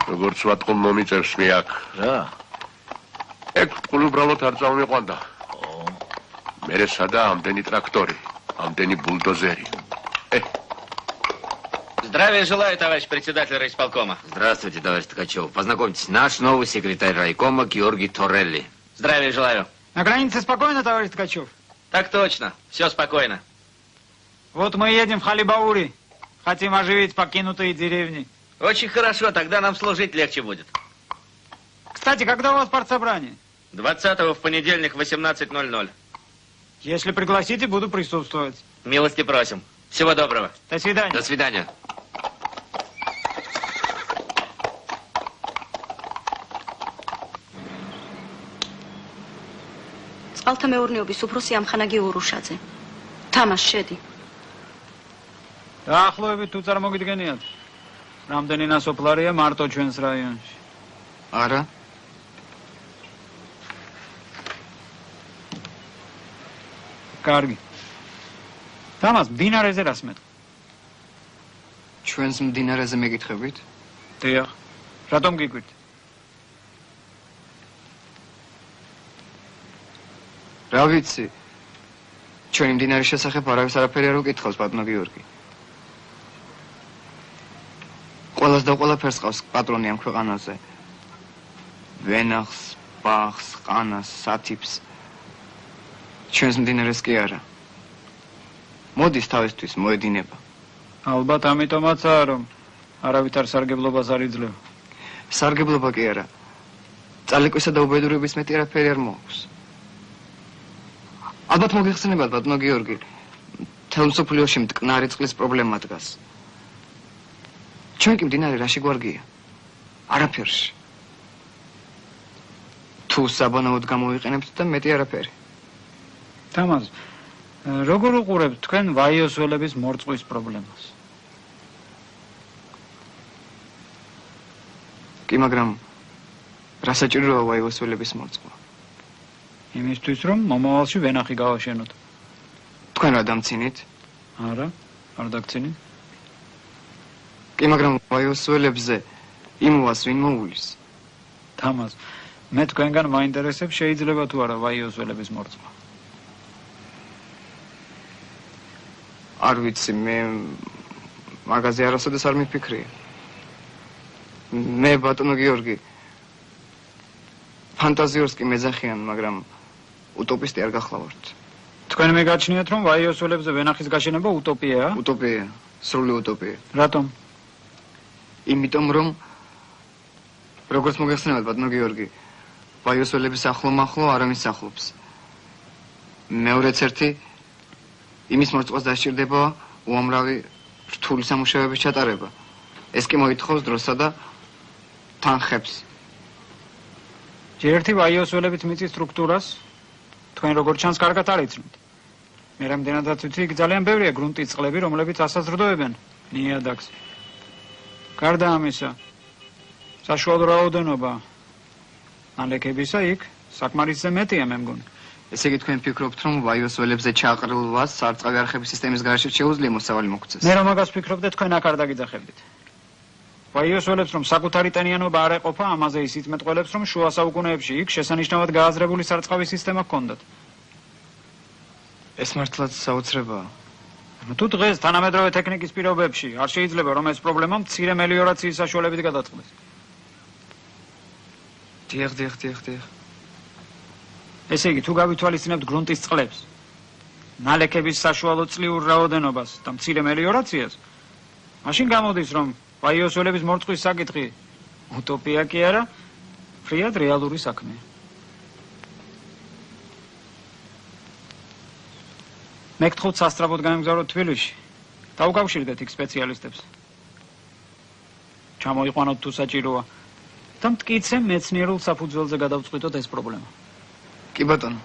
როგორც ვატყობ მომიწერს მე აქ. რა? ეგ ტყული უბრალოდ არ წავმიყვანდა. მერე სადა ამდენი ტრაქტორი, ამდენი бульдозери. Здравия желаю, товарищ председатель райисполкома. Здравствуйте, товарищ Ткачев. Познакомьтесь, наш новый секретарь райкома Георгий Торелли. Здравия желаю. На границе спокойно, товарищ Ткачев? Так точно, все спокойно. Вот мы едем в Халибаури. Хотим оживить покинутые деревни. Очень хорошо, тогда нам служить легче будет. Кстати, когда у вас партсобрание? 20-го в понедельник в 18:00. Если пригласите, буду присутствовать. Милости просим. Всего доброго. До свидания. До свидания. წყალთა მეურნეობის უფროსი ამხანაგი ურუშაძე. თამაშ შედი. დაახლოებით თუ წარმოგიდგენიათ, რამდენი ნასოფლარია მარტო ჩვენს რაიონში? არა. კარგი. თამას მდინარეზე რას მეტყვი? ჩვენს მდინარეზე მეკითხებით? დიახ. რატომ გიგვით? რა ვიცი. ჩვენი მდინარის შესახებ არავის არაფერი არ უკითხავს, ბატონო გიორგი. ყველას და ყველაფერს ყავს პატრონი ამ ქვეყანაზე. ვენახს, ბახს, ყანას, სათიფს. ჩვენს მდინარეს კი არა. მოდის თავისთვის მოედინება. ალბათ ამიტომაცაა, რომ არავითარ სარგებლობას არ იძლევა. სარგებლობა კი არა. წალეკვისა და უბედურების მეტი არაფერი არ მოაქვს. ალბათ მოგიხსენებათ, ბატონო გიორგი, მთელ მსოფლიოში მტკნარი წყლის პრობლემა დგას. ჩვენ კი მდინარე რაში გვარგია? არაფერში. თუ საბანაოდ გამოიყენებთ და მეტი არაფერი. თამაზ, როგორ უყურებთ თქვენ ვაიოსველების მორწყვის პრობლემას? კი, მაგრამ რა საჭიროა ვაიოსველების მორწყვა? იმისთვის, რომ მომავალში ვენახი გავაშენოთ. თქვენ რა დამცინით? არა, არ დაგცინით. კი, მაგრამ ვაიოსველებზე იმუას ვინ მოუვლის? თამაზ, მე თქვენგან მაინტერესებს შეიძლება თუ არა ვაიოსველების მორწყვა. არ ვიცი, მე მაგაზე არასოდეს არ მიფიქრია. მე ბატონო გიორგი ფანტაზიორს კი მეძახიან, მაგრამ უტოპისტი არ გახლავართ. თქვენ მე გაჩნიათ, რომ ვაიოსველებზე ვენახის გაშენება უტოპიაა? უტოპია, სრული უტოპია. რატომ? იმიტომ რომ როგორც მოგეხსენებათ, ბატონო გიორგი, ვაიოსველების ახლო-მახლო არავინ სახლობს. მეორეც ერთი იმის მორწყვას დასჭირდება უამრავი რთული სამუშაოების ჩატარება. ეს კი მოითხოვს დროსა და თანხებს. ჯერ ერთი ვაიოსველებით მიწის სტრუქტურას თქვენ როგორც ჩანს კარგად არ იცნობთ. მე რამდენადაც ვიცი, იქ ძალიან ბევრია გრუნტის წყლები, რომლებიც ასაზრდოებენ ნიადაგს. გარდა ამისა, საშუალო რაოდენობა ნალექებისა იქ საკმარისზე მეტია, მე მგონი. ესე იგი თქვენ ფიქრობთ, რომ ვაიოსველებზე ჩაყრილვას სარწყავი არხების სისტემის გარეშე შეუძლია მოსავალი მოგცეს? მე რომ მაგას ვფიქრობ და თქვენ აქ არ დაგიძახებდით. ვაიოსველებს რომ საკუთარი ტენიანობა არ ეყოფა, ამაზე ისიც მეტყველებს, რომ შუა საუკუნეებში იქ შესანიშნავად გააზრებული სარწყავი სისტემა ჰქონდათ. ეს მართლაც საოცრებაა. თუ დღეს თანამედროვე ტექნიკის პირობებში არ შეიძლება რომ ეს პრობლემა მცირე მელიორაციის საშუალებით გადაწყდეს. დიახ. ესე იგი, თუ გავითვალისწინებთ გრუნტის წყლებს, ნალექების საშუალო წლიურ რაოდენობას და მცირე მელიორაციას, მაშინ გამოდის, რომ ვაიოსველების მორწყვის საკითხი უტოპია კი არა, ფრიად რეალური საქმეა. მე გთხოვთ სასწრაფოდ გამგზავროთ თბილისში. დაუკავშირდეთ იქ სპეციალისტებს. ჩამოიყვანოთ თუ საჭიროა და მტკიცე მეცნიერულ საფუძველზე გადავწყვიტოთ ეს პრობლემა. კი ბატონო.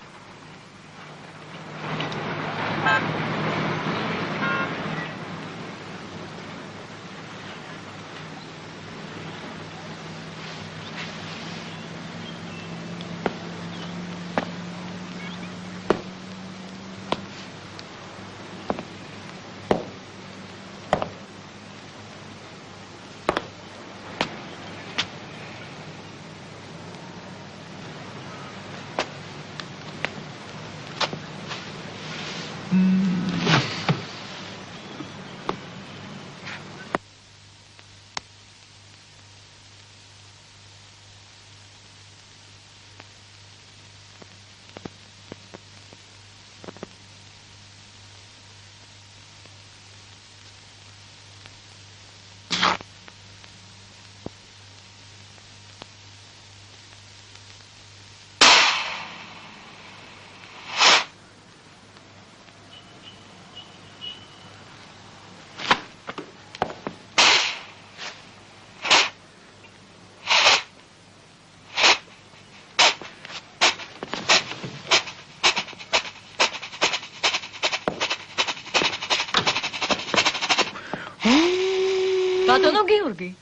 გიორგი?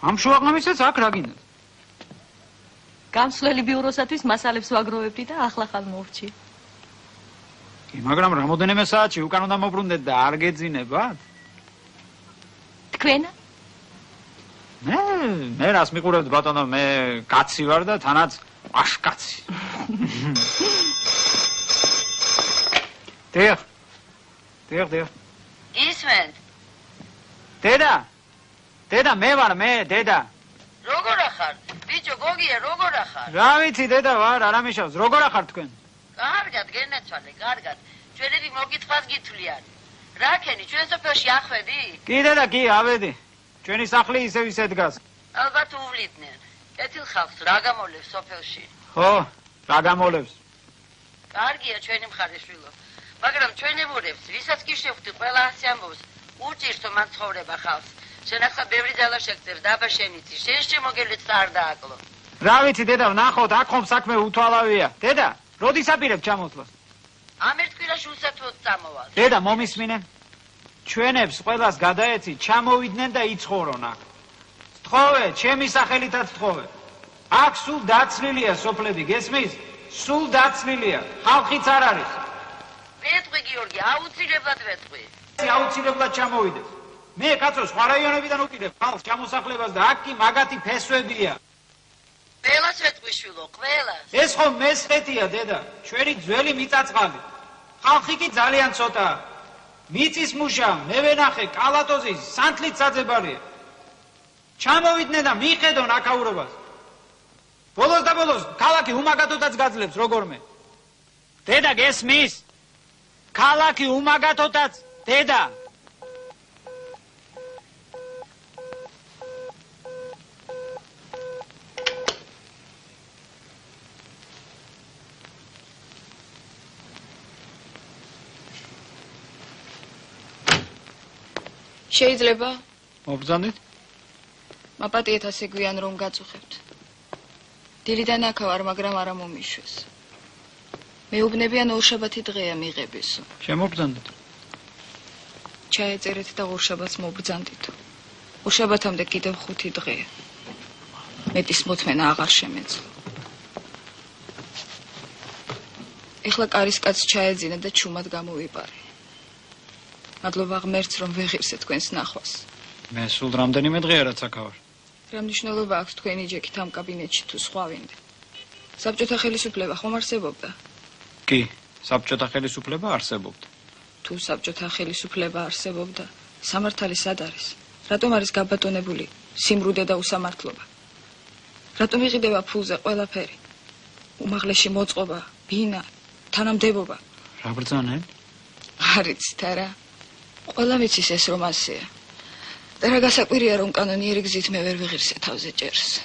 ამ შუაღამისას აქ რა გინდა? განსვლელი ბიუროსათვის მასალებს ვაგროვებდი და ახლა-ახალ მოვჭი. კი, მაგრამ რამოდენიმე საათში უკან უნდა მოbrunდეთ და არ გეძინებათ? თქვენ? მე რას მიყურებთ ბატონო, მე კაცი ვარ და თანაც აშკაცი. დიახ. ისმენთ. დედა, მე ვარ, დედა. როგორ ახარ? ბიჭო, გოგია, როგორ ახარ? რა ვიცი, დედა ვარ, არ ამიშავს. როგორ ახარ თქვენ? კარგად, გენაცვალე, კარგად. ჩვენები მოგითხვას გითვლიან. რა ქენი, ჩვენ სოფელში ახვედი? კი, დედა, კი, ავედი. ჩვენი სახლი ისევ ისე დგას. ალბათ უვლიდნენ. კეთილ ხალხს რა გამოლევს სოფელში? ხო, რა გამოლევს? კარგია ჩვენი მხარესვილო. მაგრამ ჩვენებურებს, ვისაც კი შევხვდი, ყველა ასე ამბობს, უჭირს რომ ცხოვრება ხალხს. შენ ახლა ბევრი ძალა შეგწევს, დაბა შენიცი, შენ შემოგევლეთ არ დააკლო. რა ვიცი, დედა, ვნახოთ, აქ ხომ საქმე უთვალავია. დედა, როდის აპირებ ჩამოსვლას? ამ ერთ კვირაში უსათოდ წამოვალ. დედა, მომისმინე. ჩვენებს ყველას გადაეცი, ჩამოვიდნენ და იცხოვრონ აქ. თხოვე, ჩემი სახელითაც თხოვე. აქ სულ დაცლილია სოფლები, გესმის? სულ დაცლილია. ხალხიც არ არის. ვეთყვი გიორგი, აუცილებლად ვეთყვი. აუცილებლად ჩამოვიდეს. მე კაცო სხვა რაიონებიდან უყიდებ ხალხს ჩამოსახლებას და აქ კი მაგათი ფესვებია. ყველას ვეთყვი შვილო, ყველას. ეს ხომ მესხეთია, დედა, ჩვენი ძველი მიწაწყალი. ხალხი კი ძალიან ცოტაა. მიწის მუშა, მე ვენახე კალატოზის სანთლით საძებარია. ჩამოვიდნენ და მიხედონ აქაურობას. ბოლოს და ბოლოს ქალაქი უმაგათოდაც გაძლებს როგორმე. დედა გესმის? ქალაქი უმაგათოდაც, დედა. შეიძლება? მოგზავნით? მაპატიეთ ასე გვიან რომ გაწუხებთ. დილიდან აქ ვარ, მაგრამ არა მომიშვეს. მეუბნებიან ორშაბათი დღეა მიღებისო. შემოგზავნით? ჩაეწერეთ და ორშაბათს მობრძანდით. ორშაბათამდე კიდევ 5 დღეა. მეტის მოთმენა აღარ შემეძლო. ეხლა კარისკაცს ჩაეძინა და ჩუმად გამოვიპარე. მადლობა ღმერთს რომ ვეღირსე თქვენს ნახვას. მე სულ რამდენიმე დღეა რაც აქ ვარ. რა მნიშვნელობა აქვს თქვენი ჯექით ამ კაბინეტში თუ სხვა ვინმე? საბჭოთა ხელისუფლება ხომ არსებობდა? კი, საბჭოთა ხელისუფლება არსებობდა. თუ საბჭოთა ხელისუფლება არსებობდა, სამართალი სად არის? რატომ არის გაბატონებული სიმრუდე და უსამართლობა? რატომ იყიდება ფულზე ყველაფერი? უმაღლესი მოწყობა, ბინა, თანამდებობა. რა ბრძანენ? არიცით არა. ყველა ვიცის ეს რომ ასეა. და რა გასაკვირია რომ კანონიერი გზით მე ვერ ვიღირსე თავზე ჭერს.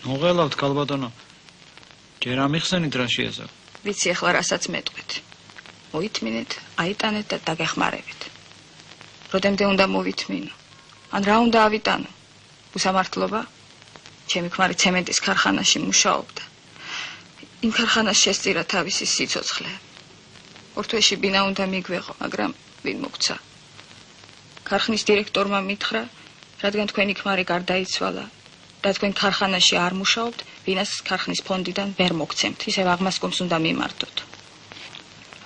მოგელავთ კალბატონო. ჯერ ამიხსენით რა შეესაბ. ვიცი ახლა რასაც მეტყვით. მოითმინეთ, აიტანეთ და დაგეხმარებით. როდემდე უნდა მოვითმინო? ან რა უნდა ავიტანო? უსამართლობა? ჩემი ქმარი ცემენტის ქარხანაში მუშაობდა. იმ ქარხანას შესწირა თავისი სიცოცხლე. ორთვეში ბინა უნდა მიგვეღო, მაგრამ ვინ მოგცა? ქარხნის დირექტორმა მითხრა, რადგან თქვენი ქმარი გარდაიცვალა და თქვენ ქარხანაში არ მუშაობთ, ბინას ქარხნის ფონდიდან ვერ მოგცემთ, ისევ აღმასკომს უნდა მიმართოთ.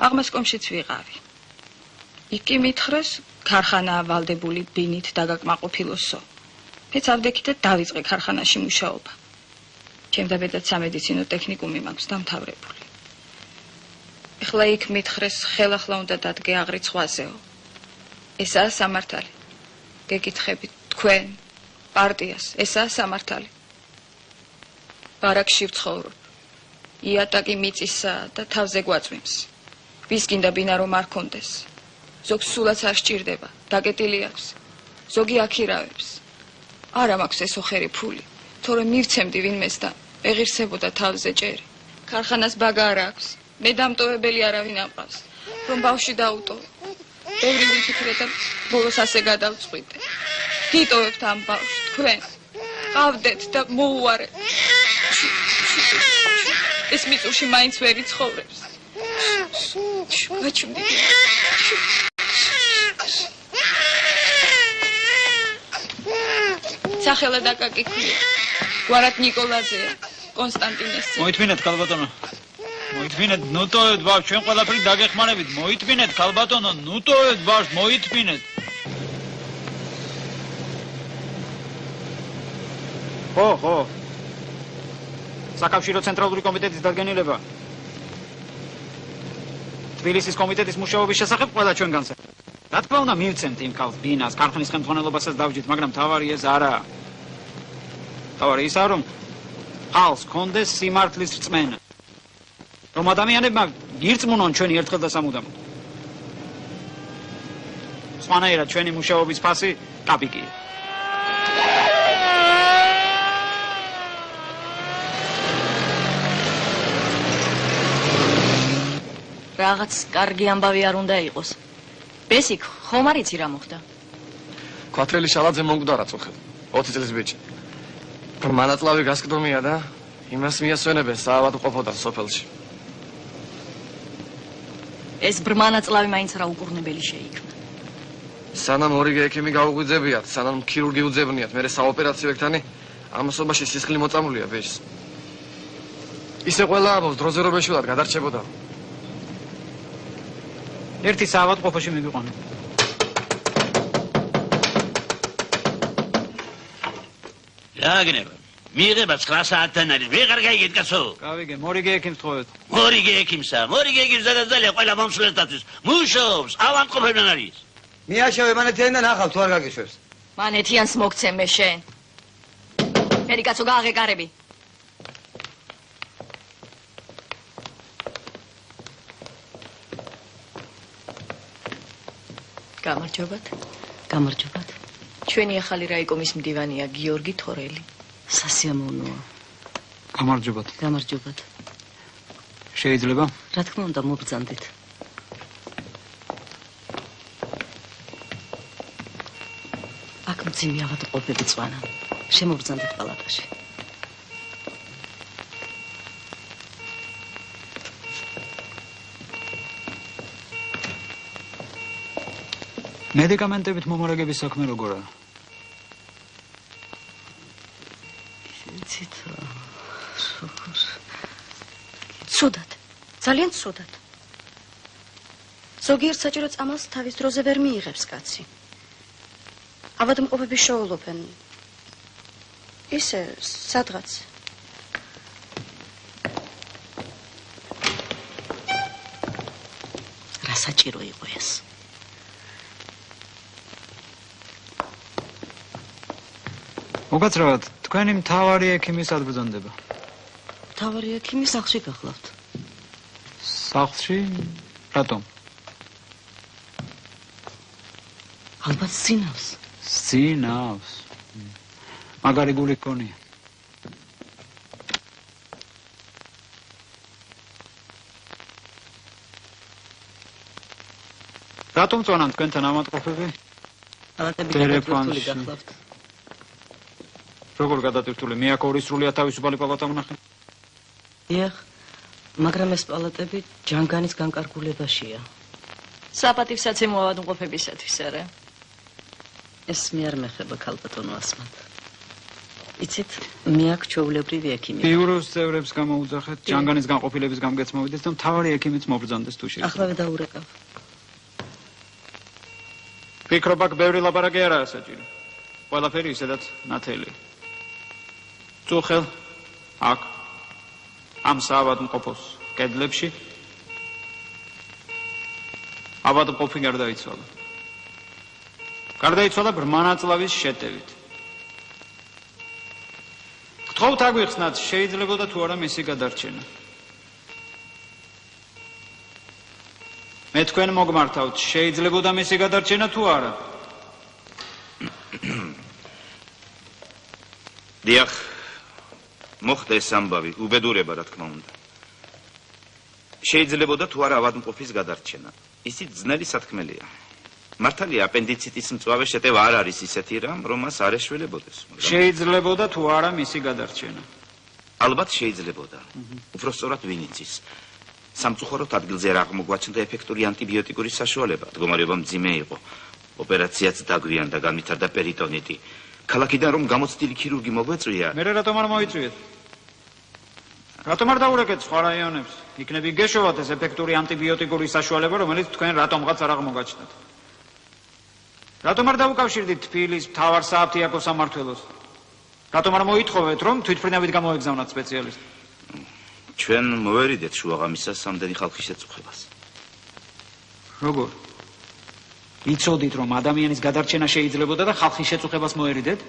აღმასკომშიც ვიყავი. იქ კი მითხრეს, ქარხანაა ვალდებული ბინით დაგაკმაყოფილოსო. მეც ავდექი და დავიწყე ქარხანაში მუშაობა. ჩემდაბედად სამედიცინო ტექნიკუმი მაქვს დამთავრებული. ეხლა იქ მითხრეს, ხელახლა უნდა დადგე აღრიცხ ზღვაზეო. ესაა სამართალი. გეკითხებით თქვენ, პარტიას, ესაა სამართალი. ბარაკში ვცხოვრობ. იატაკი მიწისაა და თავზე გვაწვიმს. ვის გინდა ბინა რომ არ კონდეს? ზოგს სულაც არ სჭირდება, დაკეტილი აქვს. ზოგი აქირავებს. არა მაქვს ეს ოხერი ფული, თორემ მივცემდი ვინმეს და ეღირსებოდა თავზე ჭერი. ქარხანას ბაგა არ აქვს. მე დამტოვებელი არავინ ამყავს, რომ ბავში დაუტოვე. ბევრი ვიფიქრე და ბოლოს ასე გადავწყვიტე. გიტოვებთ ამ ბავშვს თქვენ. ყავდეთ და მოუარეთ. ეს მიწურში მაინც ვერ იცხოვრებს. გაჩვდი. სახელად აკაკი ქვია. გვარად ნიკოლაძეა, კონსტანტინეს. მოითმინეთ ქალბატონო. მოითმინეთ, ნუ ტოვეთ ბავშვ, ჩვენ ყველაფერი დაგეხმარებით. მოითმინეთ ქალბატონო, ნუ ტოვეთ ბავშვ, მოითმინეთ. ხო. საკავშირო ცენტრალური კომიტეტის დადგენილება. თბილისის კომიტეტის მუშაობის შესახებ ყველა ჩვენგანს. რა თქმა უნდა, მივცემთ იმ ქალს ბინას, ქარხნის ხელმძღვანელობასაც დავჯით, მაგრამ თავარი ეს არაა. თავარი ისაა, რომ ხალხს კონდეს სიმართლის რწმენა. რომ ადამიანებმა ირწმუნონ ჩვენი ერთხელ და სამუდამოდ. სხვანაირად ჩვენი მუშაობის ფასი კაპიკია. რაღაც კარგი ამბავი არ უნდა იყოს. ბესიკ, ხომ არ იცი რა მოხდა? კვათრელი შალაძე მომკვდარა წუხელ. 20 წლის ბიჭი. მანაწლავი გასკდომია და იმას მიასვენებენ საავადმყოფოდან სოფელში. ეს ბრმანაწლავი მაინც რა უკურნებელი შეიქმნა. სანამ ორიგე ექიმი გაუღვიძებიათ, სანამ ქირურგი უძებნიათ, მერე საოპერაციო ექთანი ამასობაში სისხლი მოწამულია ბეჭს. ისე ყველა ამბობს დროზე რომ ეშველად გადარჩებოდა. ერთი საავადმყოფოში მივიყვანე. რა გნება? მიიღება 9 საათთან არის. ვეღარ გაიგეთ კაცო. გავიგე, მორიგე ექიმს თხოვეთ. მორიგე ექიმსა, მორიგე ექიმს ზადაზალია ყველა მომსვლელთათვის. მუშაობს, ავადმყოფებთან არის. მიაშოვე მანეთიანს და ნახავ თუ არ გაგიშვებს. მანეთიანს მოგცემ მე შენ. მერი კაცო გააღეკარები. გამარჯობათ. გამარჯობათ. ჩვენი ახალი რაიკომის მდივანია გიორგი თორელი. სასიამოვნოა. გამარჯობათ. გამარჯობათ. შეიძლება? რა თქმა უნდა, მობრძანდით. აქ მძიმე ავადმყოფები წვანან. შემობრძანდით პალატაში. მედიკამენტებით მომარაგების საქმე როგორაა? იცით როგორ? ცუდად. ძალიან ცუდად. ზოგიერთ საჭირო წამალს თავის დროზე ვერ მიიღებს კაცი. ავადმყოფები შეულობენ. ისე სადღაც. რა საჭირო იყო ეს? მოგაცრავად, თქვენი მთავარი ექიმის ადბრძანდება. მთავარი ექიმი სახლში გახლავთ. სახლში? რატომ? ალბათ სინავს. სინავს. მაგარი გული გქონია. რატომ წონან თქვენთან ავადმყოფები? პალატები გადატვირთული გახლავთ. როგორ გადატვირთული? მე აქ ორი სრულიად თავისუფალი პალატა ვნახე. დიახ, მაგრამ ეს პალატები ჯანგანის განკარგულებაშია. საპატივსაცემო ავადმყოფებისათვის არა. ეს მე არ მეხება ქალბატონო ასმათ. იცით, მე აქ ჩვეულებრივი ექიმი. ბიუროს წევრებს გამოუძახეთ, ჯანგანის განყოფილების გამგეც მოვიდეს და მთავარი ექიმიც მობრძანდეს თუ შეიძლება. ახლავე დაურეკავ. ფიქრობ აქ ბევრი ლაპარაკი არაა საჭირო. ყველაფერი ისედაც ნათელი. წუხელ აქ ამ საავადმყოფოს კედლებში ავადმყოფი გარდაიცვალა. გარდაიცვალა ბრმანაწლავის შეტევით. გთხოვთ აგვიხსნათ, შეიძლებოდა თუ არა მისი გადარჩენა. მე თქვენ მოგმართავთ, შეიძლებოდა მისი გადარჩენა თუ არა? დიახ, მოხდა ეს ამბავი, უბედურება რა თქმა უნდა. შეიძლებოდა თუ არა ავადმყოფის გადარჩენა. ისიც ძნელი სათქმელია. მართალია, აპენდიციტის მწვავე შეტევა არ არის ისეთი რამ, რომ მას არ ეშველებოდეს. შეიძლებოდა თუ არა მისი გადარჩენა. ალბათ შეიძლებოდა. უпростоრად ვინ იცის. სამწუხაროდ ადგილზე არ აღმოგვაჩნდა ეფექტური ანტიბიოტიკური საშუალება. მდგომარეობა მძიმე იყო. ოპერაციაც დაგვიანდა, განვითარდა პერიტონიტი. ქალაქიდან რომ გამოცდილი ქირურგი მოგვეწვია. მე რატომ არ მოიწვიეთ? რატომ არ დაურეკეთ სხვა რაიონებს? იქნებ იგეშოვათ ეს ეფექტური ანტიბიოტიკური საშუალება, რომელიც თქვენ რატომღაც არ აღმოგაჩნდათ. რატომ არ დაუკავშირდით თბილის მთავარ სააფთიაქოს სამმართველოს? რატომ არ მოითხოვეთ, რომ თვითმფრინავით გამოეგზავნათ სპეციალისტი? ჩვენ მოვერიდეთ შუაღამისას სამდენი ხალხის შეწუხებას. როგორ? იცოდით, რომ ადამიანის გადარჩენა შეიძლებოდა და ხალხის შეწუხებას მოერიდეთ?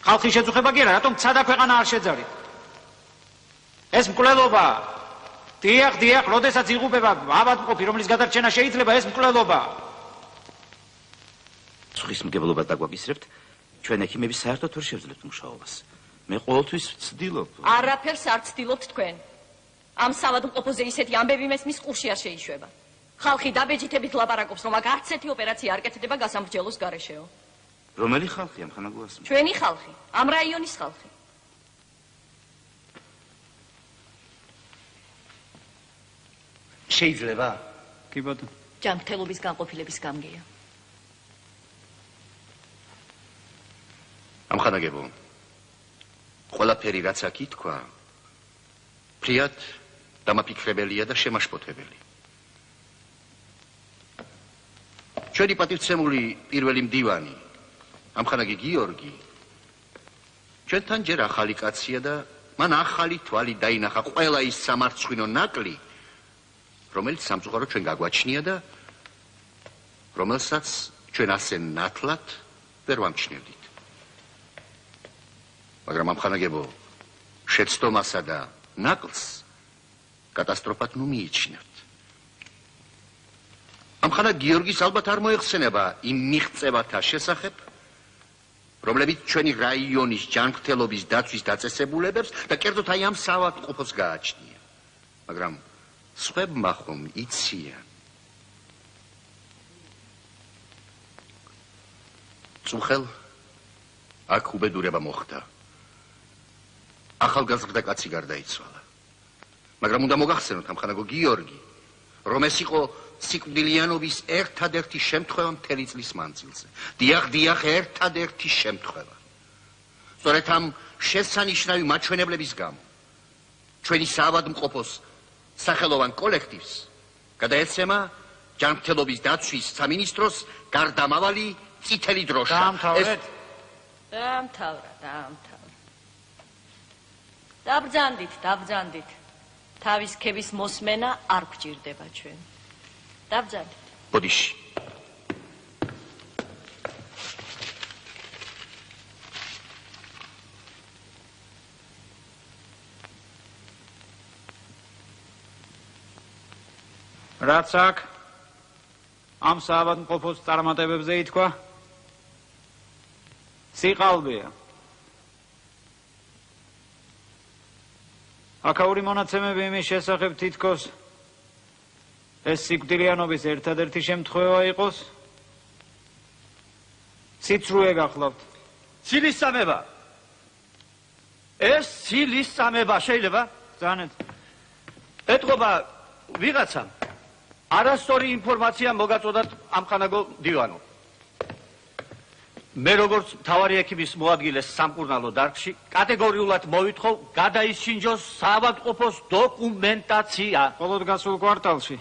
ხალხის შეწუხება კი არა, რატომ ცადა ქვეყანა არ შეძარით? ეს მკვლელობა. დიახ, როდესაც იღუპება ავადმყოფი, რომლის გადარჩენა შეიძლება, ეს მკვლელობა. ცხისმგებლობას დაგვაკისრებთ, ჩვენ ექიმები საერთოდ ვერ შევძლებთ მუშაობას. მე ყოველთვის ვცდილობ. არაფერს არ ცდილობთ თქვენ. ამ საავადმყოფოზე ისეთი ამბები მესმის ყურში არ შეიშვება. ხალხი დაბეჯითებით ლაპარაკობს, რომ აქ არც ერთი ოპერაცია არ კეთდება გასამრჯელოს გარეშეო. რომელი ხალხი ამ ხანაგულას? ჩვენი ხალხი, ამ რაიონის ხალხი. შეიძლება? კი ბატონო. ჯანმრთელობის განყოფილების გამგეა. ამხანაგებო, ყველაფერი რაც აქ ითქვა, ფრიად დამაფიქრებელია და შემაშფოთებელი. ჩვენი პატივცემული პირველი მდივანი, ამხანაგი გიორგი, ჩვენთან ჯერ ახალი კაცია და მან ახალი თვალი დაინახა ყველა ის სამარცხვინო ნაკლი, რომელიც სამწუხაროდ ჩვენ გაგვაჩნია და რომელსაც ჩვენ ასე ნათლად ვერ ვამჩნევდით. მაგრამ ამხანაგებო, შეცდომასა და ნაკლს კატასტროფად ნუ მიიჩნევთ. ამხანაგ გიორგის ალბათ არ მოეხსენება იმ მიღწევათა შესახებ, რომლებიც ჩვენი რაიონის ჯანმრთელობის დაცვის დაწესებულებებს და კერძოდ აი ამ საავადმყოფოს გააჩნია. მაგრამ სხვებმა ხომ იციან. წუხელ აქ უბედურება მოხდა. ახალგაზრდა კაცი გარდაიცვალა. მაგრამ უნდა მოგახსენოთ ამხანაგო გიორგი, რომ ეს იყო სიკვდილიანობის ერთადერთი შემთხვევა მთელი წლის მანძილზე. დიახ, ერთადერთი შემთხვევა. სწორედ ამ შესანიშნავი მაჩვენებლების გამო ჩვენი საავადმყოფოს სახელოვან კოლექტივს გადაეცემა ჯანმრთელობის დაცვის სამინისტროს გარდამავალი წითელი დროშა. დაამთავრა. დაბრძანდით. თავის ქების მოსმენა არ გვჭირდება ჩვენ. დაბრძანდით. ბოდიში. რაც აქ ამ საავადმყოფოს წარმატებებზე ითქვა, სიყალბეა. აქაური მონაცემები იმის შესახებ თითქოს ეს სიკვდილიანობის ერთადერთი შემთხვევა იყოს. ციცრუე გახლავთ. ცილისწამება. ეს ცილისწამება შეიძლება? ძანეთ. ეთყობა ვიღაცამ არასწორი ინფორმაცია მოგაწოდათ ამხანაგო დივანო. მე როგორც მთავარი ექიმის მოადგილეს სამკურნალო დარგში კატეგორიულად მოვითხოვ გადაისინჯოს საავადმყოფოს დოკუმენტაცია. მხოლოდ გასულ კვარტალში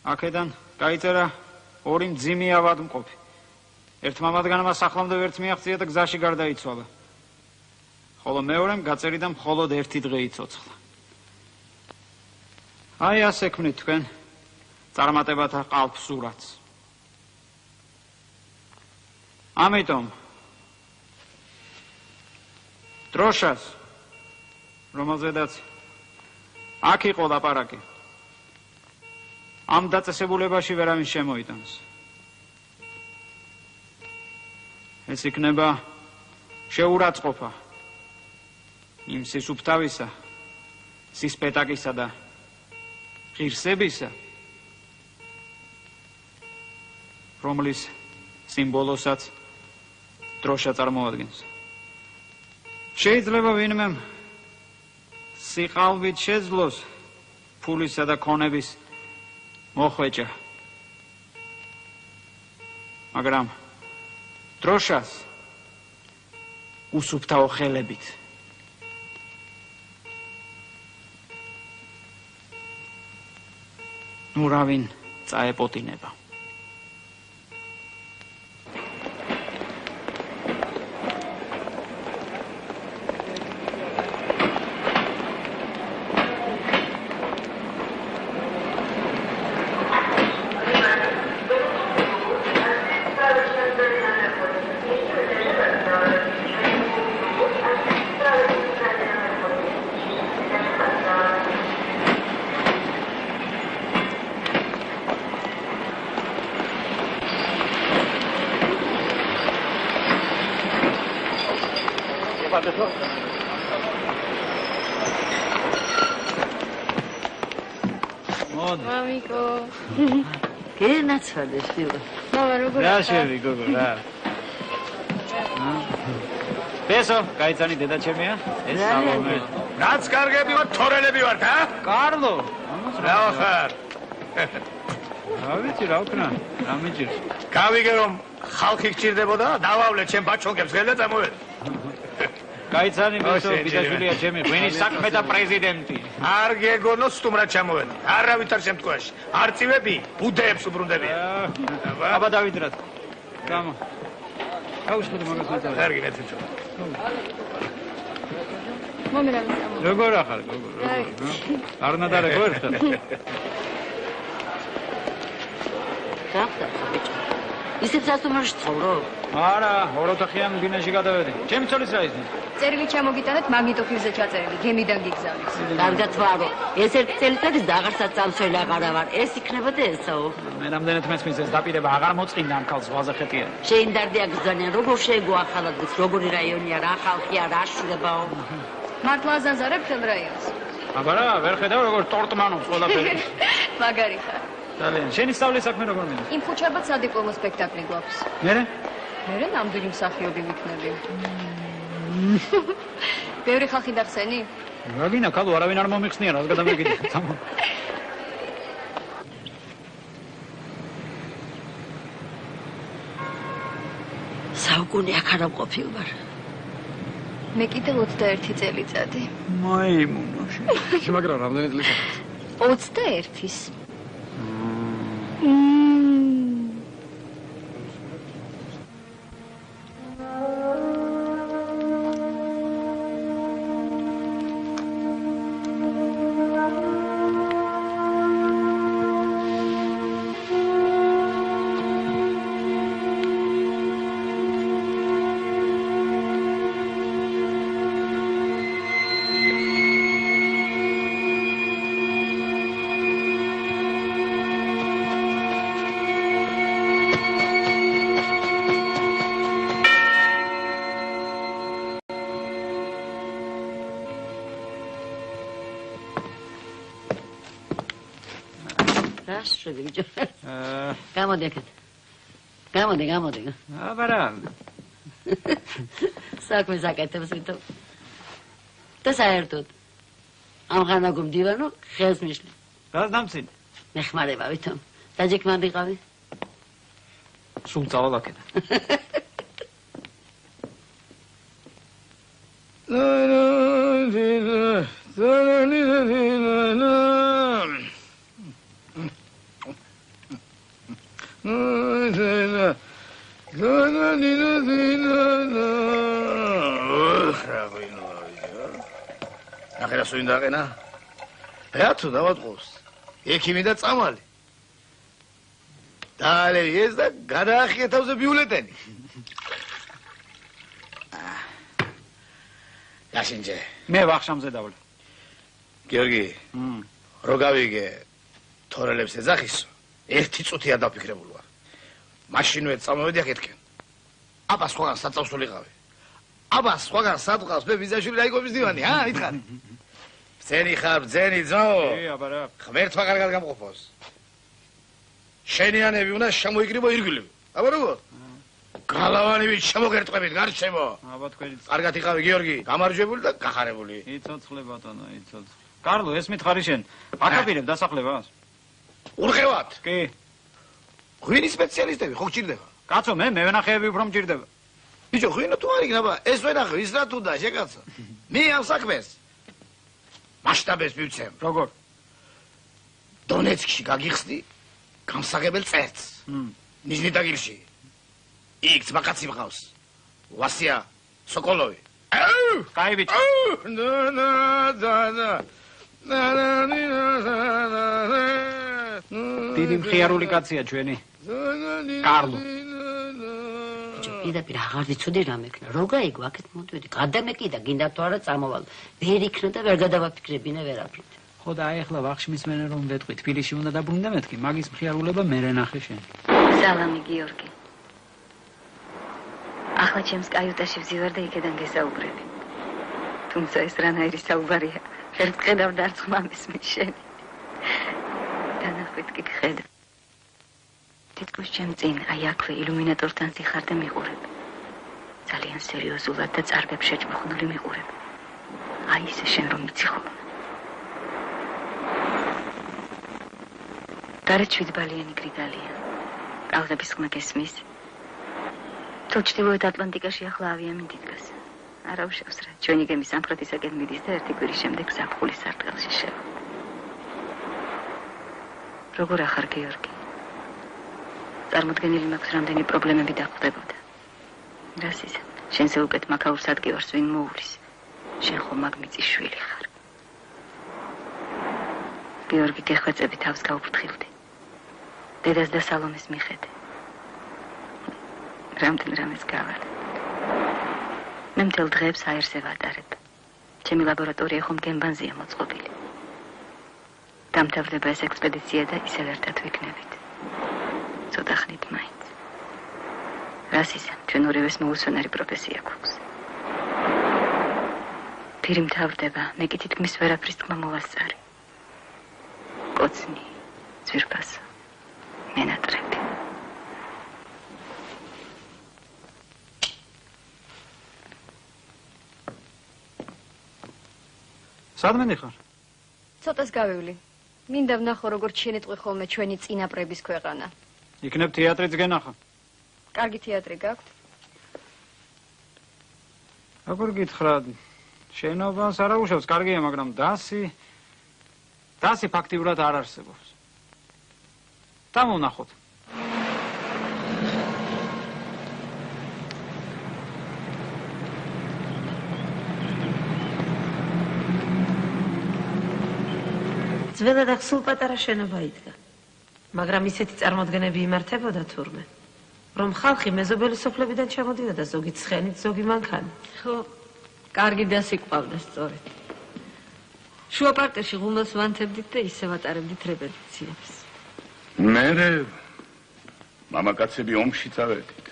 აქედან გაიწერა 2 მძიმე ავადმყოფი. ერთმა მათგანმა სახლამდე ვერც მიაღწია და გზაში გარდაიცვალა. ხოლო მეორემ გაწერიდა მხოლოდ 1 დღე იცოცხლა. აი ასე ქმნით თქვენ წარმატებათა ყალბსურათს. ამიტომ დროშას, რომელზედაც აქ იყო ლაპარაკი, ამ დაწესებულებაში ვერავინ შემოიტანს. ეს იქნება შეურაცხყოფა იმ სისუფთავისა, სისპეტაკისა და ღირსებისა, რომლის სიმბოლოსაც დროშა წარმოადგენს. შეიძლება ვინმე სიყალბით შეძლოს ფულისა და ქონების მოხვეჭა. მაგრამ დროშას უსუფთავო ხელებით. ნუ რავინ წაეპოტინება. მამიკო. გენაცვალე შვილო. მამა როგორ რა შევი გოგო რა. ბესო, გაიცანი დედა ჩემია? ეს სალომე. რაც კარგები ვარ, თორელები ვართ, ა? კარლო. რა ხარ? რა ვიცი რა ვქნა? რა მიჭირს? გავიგე რომ ხალხი გჭირდებოდა, დავავლე ჩემ ბაჩონკებს გელ და წამოვედი. გაიცანი ბესო, ბიძაშვილია ჩემი, ღვინის საქმეთა პრეზიდენტი. არ გეგონო სტუმრად ჩამოვედი. არავითარ შემთხვევაში. არწივები ბუდეებს უბრუნდებიან. აბა დავიძრათ. გამო. აუშხოდი მაგას მეწავე. კარგი მეცეჩო. მომი რა ვიცამო. როგორ ახარ გოგო? არ ნადარე გორხა. ხახტა ბიჭო. ისეთ სასტუმროში ცხოვრობ? არა, ოროთახიან ბინაში გადავედი. ჩემი ცოლის რა ისნი? წერილი ჩამოგიტანეთ მაგნიტოფილზე ჩაწერილი, გემიდან გიგზავნის. კარგად ვარო. ეს ერთი წელიწადის აღარსაც წამსველი აღარა ვარ. ეს იქნებოდა ესაო. მე რამდენად მესმის ეს დაპირება აღარ მოწყინდა ამ ქალს ზღვაზე ხეტია. შეინდარდია გზანიან, როგორ შეეგო ახალად გის, როგორი რაიონია, რა ხალხია, რა შურებაო. მართლა აზანზარებ ხელ რაიონს. აბა რა, ვერ ხედავ როგორ ტორტმანობს ყველაფერი. მაგარი ხარ. ძალიან. შენი სწავლის საქმე როგორ მინდა? იმ ხუჩაბად სადიპლომო სპექტაკლი გვაქვს. მერე? მერე ნამდვილი მსახიობი ვიქნები. ბევრი ხალხი დახსენი? რა გინდა, ქალო, არავინ არ მომიხსნია, რას გადამეკიდე. თამო. საუკუნე აქ არ მყოფილ ვარ. მე კიდევ 21 წელიწადი. მაიმუნოში. მაგრამ რამდენი წელი? 21-ის. რაშრები ბიჭო. გამოდი აქეთ. გამოდი. აბა რა. საქმე საკეთებს ვითომ. და საერთოდ ამ ხანაგო მდივანო ხელს მიშლი. რას დამცინე? მეხმარება ვითომ. დაჯექმან ვიყავი. სულ წავალ აქეთ. ახლა სუინდა ყენა. რა თუ დავატყობს? ექიმი და წამალი. დაალევი ეს და გადაახია თავზე ბიულეტენი. გაშინჯე. მე ვახშამზე დავლე. გიორგი. რო გავიგე თორელებს ეძახისო. ერთი წუთია დაფიქრებული ვარ. მაშინვე წამოვედი აქეთკენ. აბა სხვაგან საწავსულიყავი. აბა სხვაგან სადღაც მე ვიზაშვილი რაიკობის დივანი, იტყარ. ბძენი ხარ, ბძენი ძმო. აბა რა. ღმერთმა კარგად გამყოფოს. შენიანები უნდა შემოიკრიბო ირგვლივ. აბა როგორ? გალავანივი შემოგერტყებით გარჩემო. აბა თქვენი. კარგად იყავი გიორგი, გამარჯვებული და გახარებული. იცოცხლე ბატონო, იცოცხლე. კარლო, ეს მითხარი შენ. აკაპირებ დასახლებას? ურღევად. კი. ღვინის სპეციალისტები ხო გჭირდება? კაცო, მე მევენახეები უფრო მჭირდება. ბიჭო, ხვინო თუ არ იქნება, ეს ვენახო, ის რა თუ და შეკაცო. მე ამ საქმეს მასშტაბებს მივცემ. როგორ? დონეცკში გაგიხსნი გამსაღებელ წერტს. ნიჟნი-ტაგილში. იქ ძმაკაცი მყავს. ვასია სოკოლოვი. კაი ბიჭო. დიდი მხიარული კაცია ჩვენი. კარლო. პირდაპირ აღარ ვიცოდი რა მექნა. რო გაიგო, აქეთ მოდიოდი, გადამეკი და გინდა თუ არა წამოვალ. ვერ იქნა და ვერ გადავაფიქრებინე ვერაფრით. ხო და აი ახლა ვახშმის მენე რომ ვეთყვი, თბილისში უნდა დაბრუნდე მეთქი, მაგის მხიარულება მერე ნახე შენ. სალამი გიორგი. ახლა ჩემს კაიუტაში ვზივარ და იქედან გესაუბრები. თუმცა ეს რანაირი საუბარია. ვერ ვხედავ დარწმამის მიშენი. დანახვით კი გხედავ. თითქოს ჩემ წინ აი აქვე ილუმინატორთან სიხარდე მიყურებ. ძალიან სერიოზულად და წარბებს შეჭმხუნული მიყურებ. აი ისე შენ რომ მიცი ხოლმე. გარეთ 7 ბალიანი გრიდალია. კალღების ხმა გესმის. თუ ჩრდილოეთ ატლანტიკაში ახლა ავიამინდი დგას. არა უშავს რა. ჩვენი გემი სამხრეთისაკენ მიდის და ერთი კვირის შემდეგ ზაფხულის სარტყელში შევა. როგორ ახარ გიორგი? წარმოდგენილი მაქვს რამდენი პრობლემები დახვდებოდა. რას ისა? შენზე უკეთ მაქაურ სადგივარს ვინ მოუვლის? შენ ხომ მაგ მიწის შვილი ხარ. გიორგი, გეხვეწები თავს გაუფრთხილდი. დედას და სალომეს მიხედე. რამდენ რამეს გავალე. მე მთელ დღეებს აერზე ვატარებ. ჩემი ლაბორატორია ხომ გემბანზეა მოწყობილი. დამთავრდება ეს ექსპედიცია და ისევ ერთად ვიქნებით. ცოტა ხნით მაინც. რას ისა, ჩვენ ორივეს მოუსვენარი პროფესია გვაქვს. პირი მთავრდება, მე კი თითქმის ვერაფრის თქმა მოვასწარი. კოცნი, ძვირფასო, მენატრები. სადმე ნიხარ? ცოტას გავივლი. მინდა ვნახო როგორც შენეთყვი ხოლმე ჩვენი წინაპრების ქვეყანა. იქნებ თეატრიც გენახა. კარგი თეატრი გაქვთ? როგორ გითხრა? შენობას არა უშავს, კარგია, მაგრამ დასი ფაქტიურად არ არსებობს. დამოვნახოთ. ძველად აქ სულ პატარა შენობა იდგა. მაგრამ ისეთი წარმოდგენები იმართებოდა თურმე, რომ ხალხი მეზობელი სოფლებიდან ჩამოდიოდა, ზოგი ცხენით, ზოგი მანქანი. ხო, კარგი დასი ყავდა სწორედ. შუა პარტერში ღუმელს ვანთებდით და ისე ვატარებდით რეპეტიციებს. მერე მამაკაცები ომში წავედით.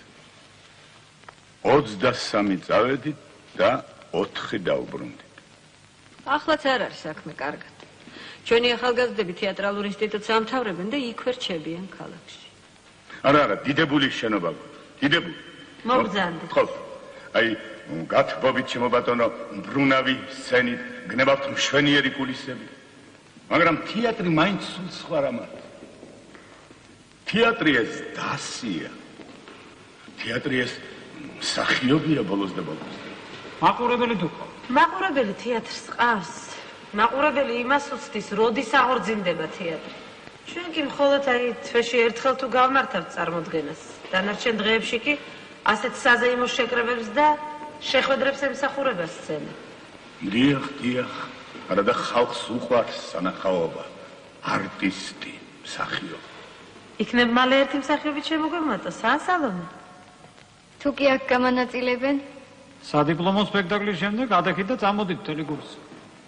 23 წავედით და 4 დაუბრუნდით. ახლაც არ არის საქმე კარგად. ჩვენი ახალგაზრდები თეატრალურ ინსტიტუტს ამთავრებენ და იქვე რჩებიან ქალაქში. არა, დიდებული შენობა. დიდებული. მოგზანდით. ხო. აი, გათბობით შემობატონო ბრუნავი სცენით, გნებავთ მშვენიერი კულისები. მაგრამ თეატრი მაინც სულ სხვა რამაა. თეატრი ეს დასია. თეატრი ეს მსახიობია ბოლოს და ბოლოს. მაყურებელი თუ ხო? მაყურებელი თეატრს ყავს. მაყურებელი იმას უცდის, როდის აღორძინდება თეატრი. ჩვენ კი მხოლოდ აი თვეში ერთხელ თუ გავმართავთ წარმოდგენას. დანარჩენ დღეებში კი ასეთ საზეიმო შეკრებებს და შეხვედრებს ემსახურება სცენა. დიახ, არა და ხალხს უყვარს სანახაობა, არტისტი, მსახიობი. იქნებ მალე ერთი მსახიობი შემოგვემატოს, სალომე? თუ კი აქ გამანაწილებენ? სადიპლომო სპექტაკლის შემდეგ ადექით და წამოდით მთელი კურსი.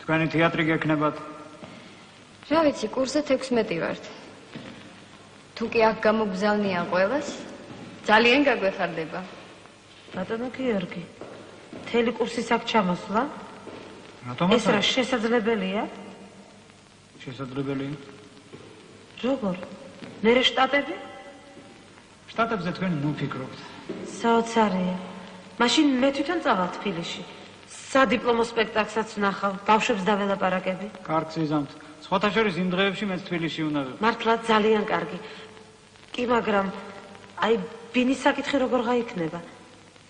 თქვენი თეატრი გექნებათ. რა ვიცი, კურსზე 16 ვართ. თუ კი აქ გამოგზავნიან ყველას, ძალიან გაგვეხარდება. ბატონო გიორგი, მთელი კურსის აქ ჩამოსვლა? ეს რა შესაძლებელია? შესაძლებელია. როგორ? მერე შტატები? შტატებზე თქვენ ნუ ფიქრობთ. საოცარია. მაშინ მე თვითონ წავალ თბილისში. სადიპლომო სპექტაკლსაც ვნახავ, ბავშვებს დაველაპარაკები. კარგ ზიზამთ. სხვათა შორის იმ დღეებში მეც თბილისში უნდა ვიყო. მართლა ძალიან კარგი. კი, მაგრამ აი ბინის საკითხი როგორ გაიქნება?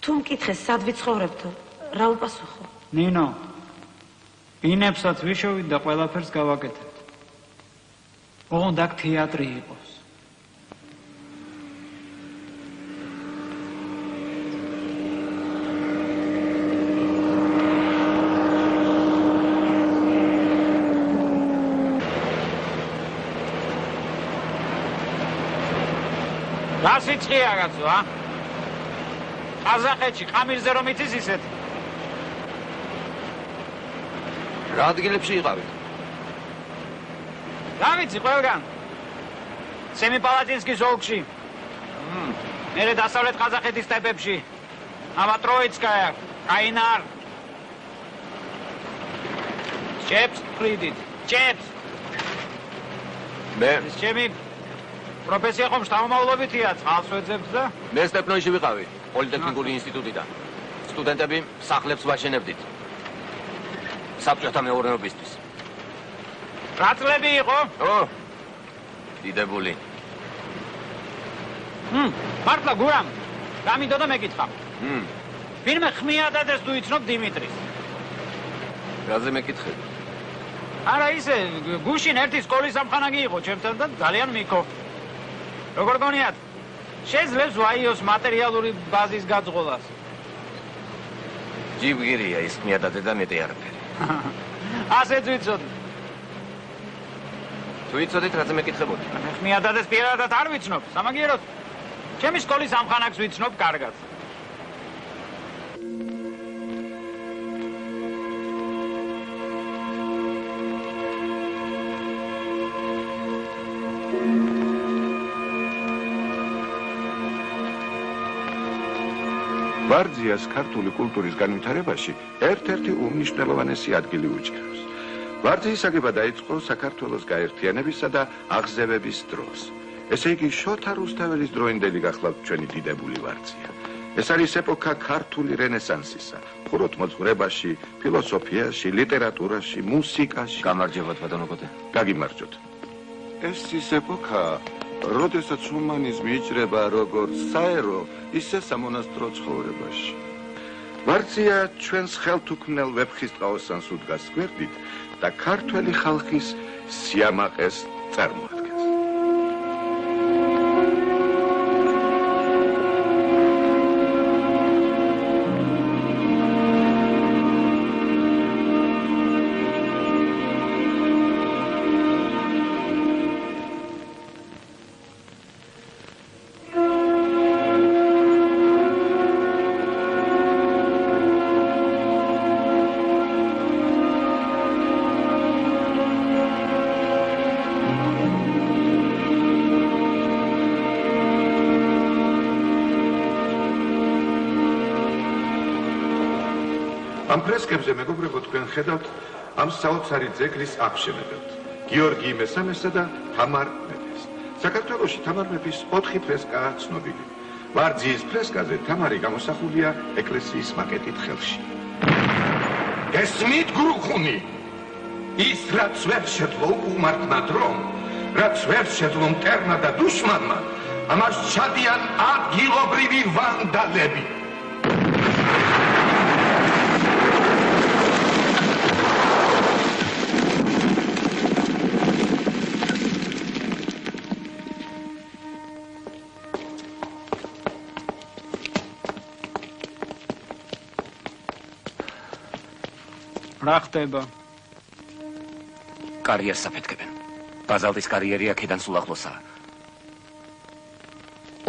თუ მკითხეს სად ვიცხოვრებთო, რა უპასუხო? ნინო, ბინებსაც ვიშოვით და ყველაფერს გავაკეთებთ. ოღონდ აქ თეატრი იყოს. რა სიცხეა კაცო, ა? ყაზახეთში ყამირზე რომ იცის ისეთ. რა ადგილებში იყავით? რა ვიცი ყველგან. სემიპალატინსკის ოლქში. მერე დასავლეთ ყაზახეთის სტეპებში. ნავატროიცკაია, კაინარ. ჭებს ფრიდით, ჭებს. მე ჩემი პროფესია ხომ შთამომავლობითია, წყალს ვეძებთ და მე სტეპნოიში ვიყავი, პოლიტექნიკური ინსტიტუტიდან. სტუდენტები სახლებს ვაშენებდით. საბჭოთა მეურნეობისთვის. რა წლები იყო? ო, დიდებული. მართლა გურამ, გამიდო და მეკითხა. ვინმე ხმიადადეს თუ იცნობ დიმიტრის? რაზე მეკითხები? არა ისე, გუშინ ერთი სკოლის სამხანაგი იყო ჩემთან და ძალიან მიქო. როგორ გონიათ? შეძლებს ვაიოს მატერიალური ბაზის გაძღოლას. ჯიბგირია ის ხმიადადე და მეტი არაფერი. ასეც ვიცოდი. თუ იცოდით რაზე მეკითხებოდი? ხმიადადეს პირადად არ ვიცნობ, სამაგიეროდ. ჩემი სკოლის სამხანაგს ვიცნობ კარგად. ვარძიას ქართული კულტურის განვითარებაში ერთ-ერთი უმნიშვნელოვანესი ადგილი უჭერს. ვარძიის აგება დაიწყო საქართველოს გაერთიანებისა და აღზევების დროს. ესე იგი, შოთა რუსთაველის დროინდელი გახლავთ ჩვენი დიდებული ვარძია. ეს არის ეპოქა ქართული რენესანსისა, ხუროთ მოძღვრებაში, ფილოსოფიაში, ლიტერატურაში, მუსიკაში. გამარჯობათ, ბატონო კოტე. გაგიმარჯოთ. ეს ის ეპოქაა, როდესაც ჰუმანიზმი იჭრება როგორც საერო, ისე სამონასტრო ცხოვრებაში. ვარძია ჩვენს ხელთუქმნელ ვეფხისტყაოსანს უდგას გვერდით და ქართველი ხალხის სიამაყეს წარმოადგენს. ამ ფრესკებზე მეგობრებო თქვენ ხედავთ ამ საოცარი ძეგლის აღშენებელთ გიორგი მესამესა და თამარ მეფეს. საქართველოში თამარ მეფის 4 ფრესკაა ცნობილი. ვარძიის ფრესკაზე თამარი გამოსახულია ეკლესიის მაკეტით ხელში. გესმით გრუხუნი? ის რაც ვერ შეძლო უმართმა დრომ, რაც ვერ შეძლო მტერმა და დუშმანმა, ამას ჩადიან ადგილობრივი ვანდალები. რა ხდება? კარიერს საფეთქებენ. ბაზალტის კარიერი აქედან სულ ახლოსაა.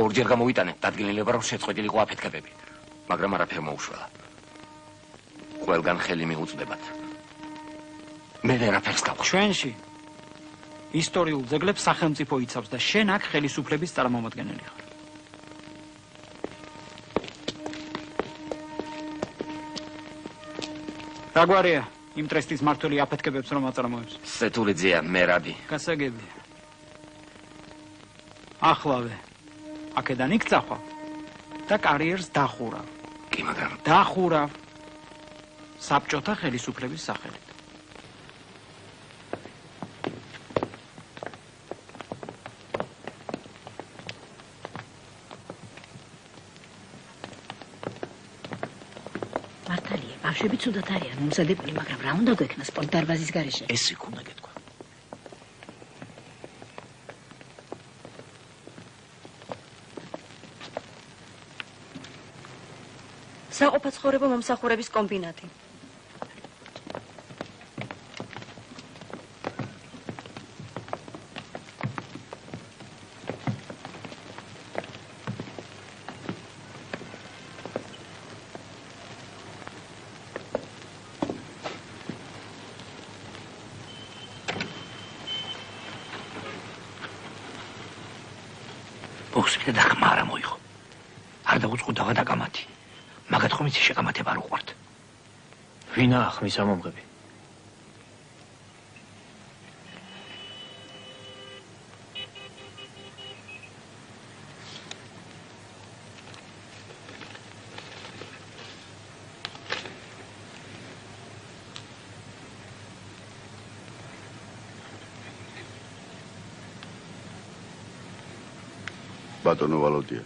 ორჯერ გამოვიტანეთ დადგენილება, რომ შეწყვეტილიყო აფეთქებები, მაგრამ არაფერ მოუშველა. ყველგან ხელი მიუწვდებათ. მე ვერაფერს გავხსნა. ჩვენში ისტორიულ ძეგლებს სახელმწიფო იცავს და შენ აქ ხელისუფლების წარმომადგენელი ხარ. რა გვარია იმ ტრესტის მმართველი აფეთქებებს რომ აწარმოებს? სეთურიძეა, მერაბი. გასაგებია. ახლავე. აქედან იქ წახვალ და კარიერს დახურავ. კი, მაგრამ დახურავ საბჭოთა ხელისუფლების სახელით. მართალია, ბავშვები ცუდად არიან მომზადებული, მაგრამ რა უნდა გვექნა სპორტ დარბაზის გარეშე? ეს იქ უნდა გეთქვა. საყოფაცხოვრებო მომსახურების კომბინატი. ბოქსი და დახმა არ მოიღო. არ დაუწყუდავა და კამათი. მაგათ ხომ იცი შეკამათება არ უყვართ. ვინაა ხმის ამომღები? ბატონო ვალოდია,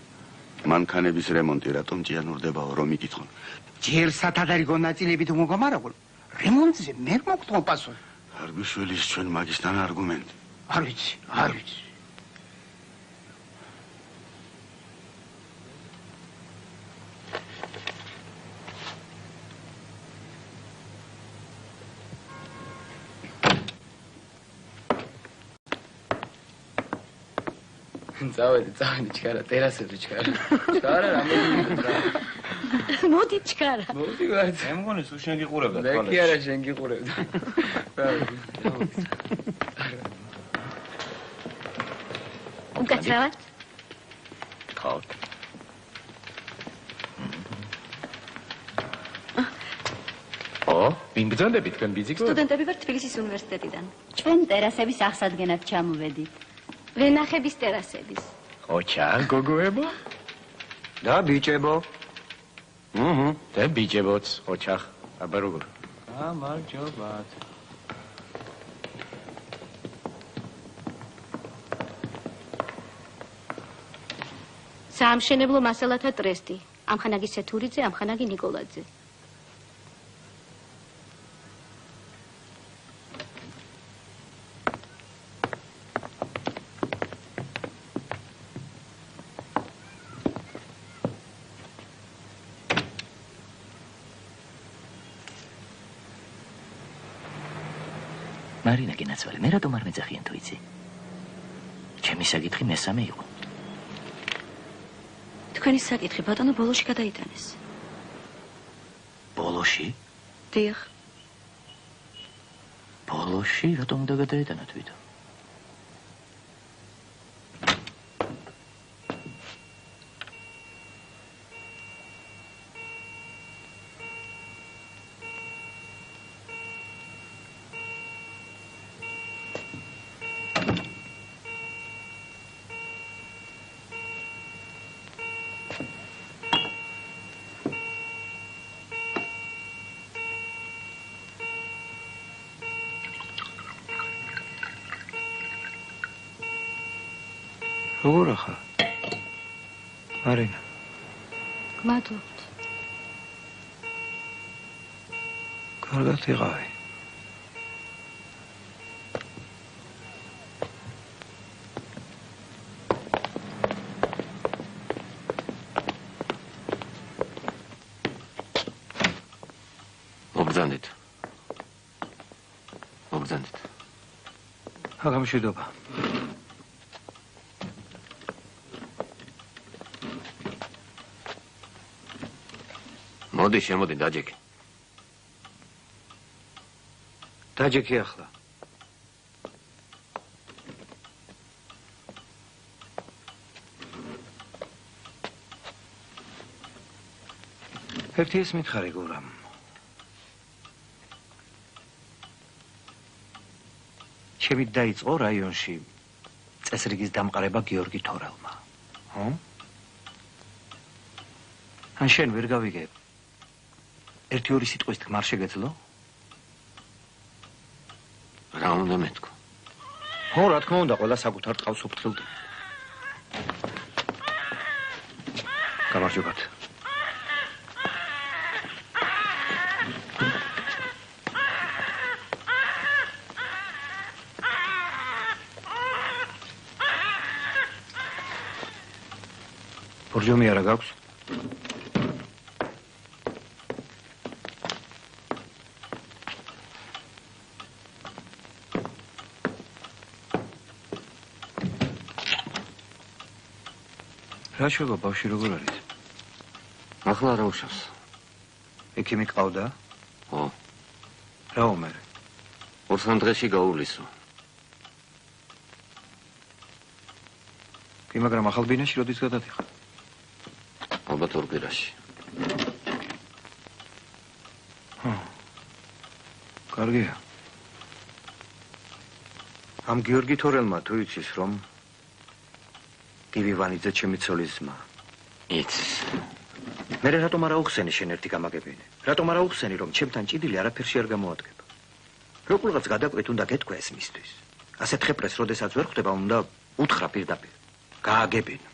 მანქანების რემონტი რატომ ჭიანურდებაო, რომ იკითხონ? ჯერ სათადარიგო ნაწილებით მოგამარაგულ. რემონტზე მე მოგთხოვ პასუხი. არ გიშველის ჩვენ მაგისთან არგუმენტი. არ ვიცი. წავედი, ჩქარა, ტერასებზე ჩქარა. ჩქარა, რამოდენიმე. მოდი ჩქარა. მოდი ვართ. მე მგონი სულ შენ გიყურებდა თვალებს. მე კი არა შენ გიყურებდა. უკაცრავად? ხო. ვინ ბრძანდებით თქვენ ბიზიკო? სტუდენტები ვართ თბილისის უნივერსიტეტიდან. ჩვენ ტერასების აღსადგენად ჩამოვედით. ვენახების ტერასების. ოჩა, გოგოებო? და ბიჭებო? და ბიჭებოც, ოჩახ. აბა როგორ? გამარჯობათ. საამშენებლო მასალათა ტრესტი. ამხანაგი სეთურიძე, ამხანაგი ნიკოლაძე. მარინა გენაცვალე, მე რატომ არ მეძახიან თუ იცი? ჩემი საკითხი მესამე იყო. თქვენი საკითხი ბატონო ბოლოში გადაიტანეს. ბოლოში? დიახ. ბოლოში რატომ უნდა გადაიტანა თვითონ? როგორ ახლა? მარინა. გმადლობთ. კარგად იყავი. მოგზანდით. აღარ მშვიდობა. მოდი შემოდი დაჯექი. დაჯექი ახლა. ერთი ეს მითხარი გურამ. ჩემით დაიწყო რაიონში წესრიგის დამყარება გიორგი თორელმა. ხო? ან შენ ვერ გავიგებ? ერთი ორი სიტყვის თქმა არ შეგეძლო? რა უნდა მეთქვა? ხო, რა თქმა უნდა, ყველა საკუთარ ტყავს უფრთხილდება. გამარჯობათ. ბორჯომი არა გაქვს? რა შევა ბავშვი როგორ არის? ახლა რა უშავს? ექიმი ყავდა? ო. რა უმერე? 20 დღეში გაუვლისო. კი, მაგრამ ახალ ბინაში როდის გადადიხარ? ალბათ ორ კვირაში. კარგია. ამ გიორგი თორელმა თუ იცის რომ გივივანიძე ჩემი ცოლის ძმა. იცის. მე რატომ არა უხსენი შენ ერთი გამაგებინე? რატომ არა უხსენი რომ ჩემთან ჭიდილი არაფერში არ გამოადგება? როგორღაც გადაკვეთ უნდა გეთქვა ეს მისთვის. ასეთ ხეპრეს როდესაც ვერ ხვდება უნდა უთხრა პირდაპირ. გააგებინო.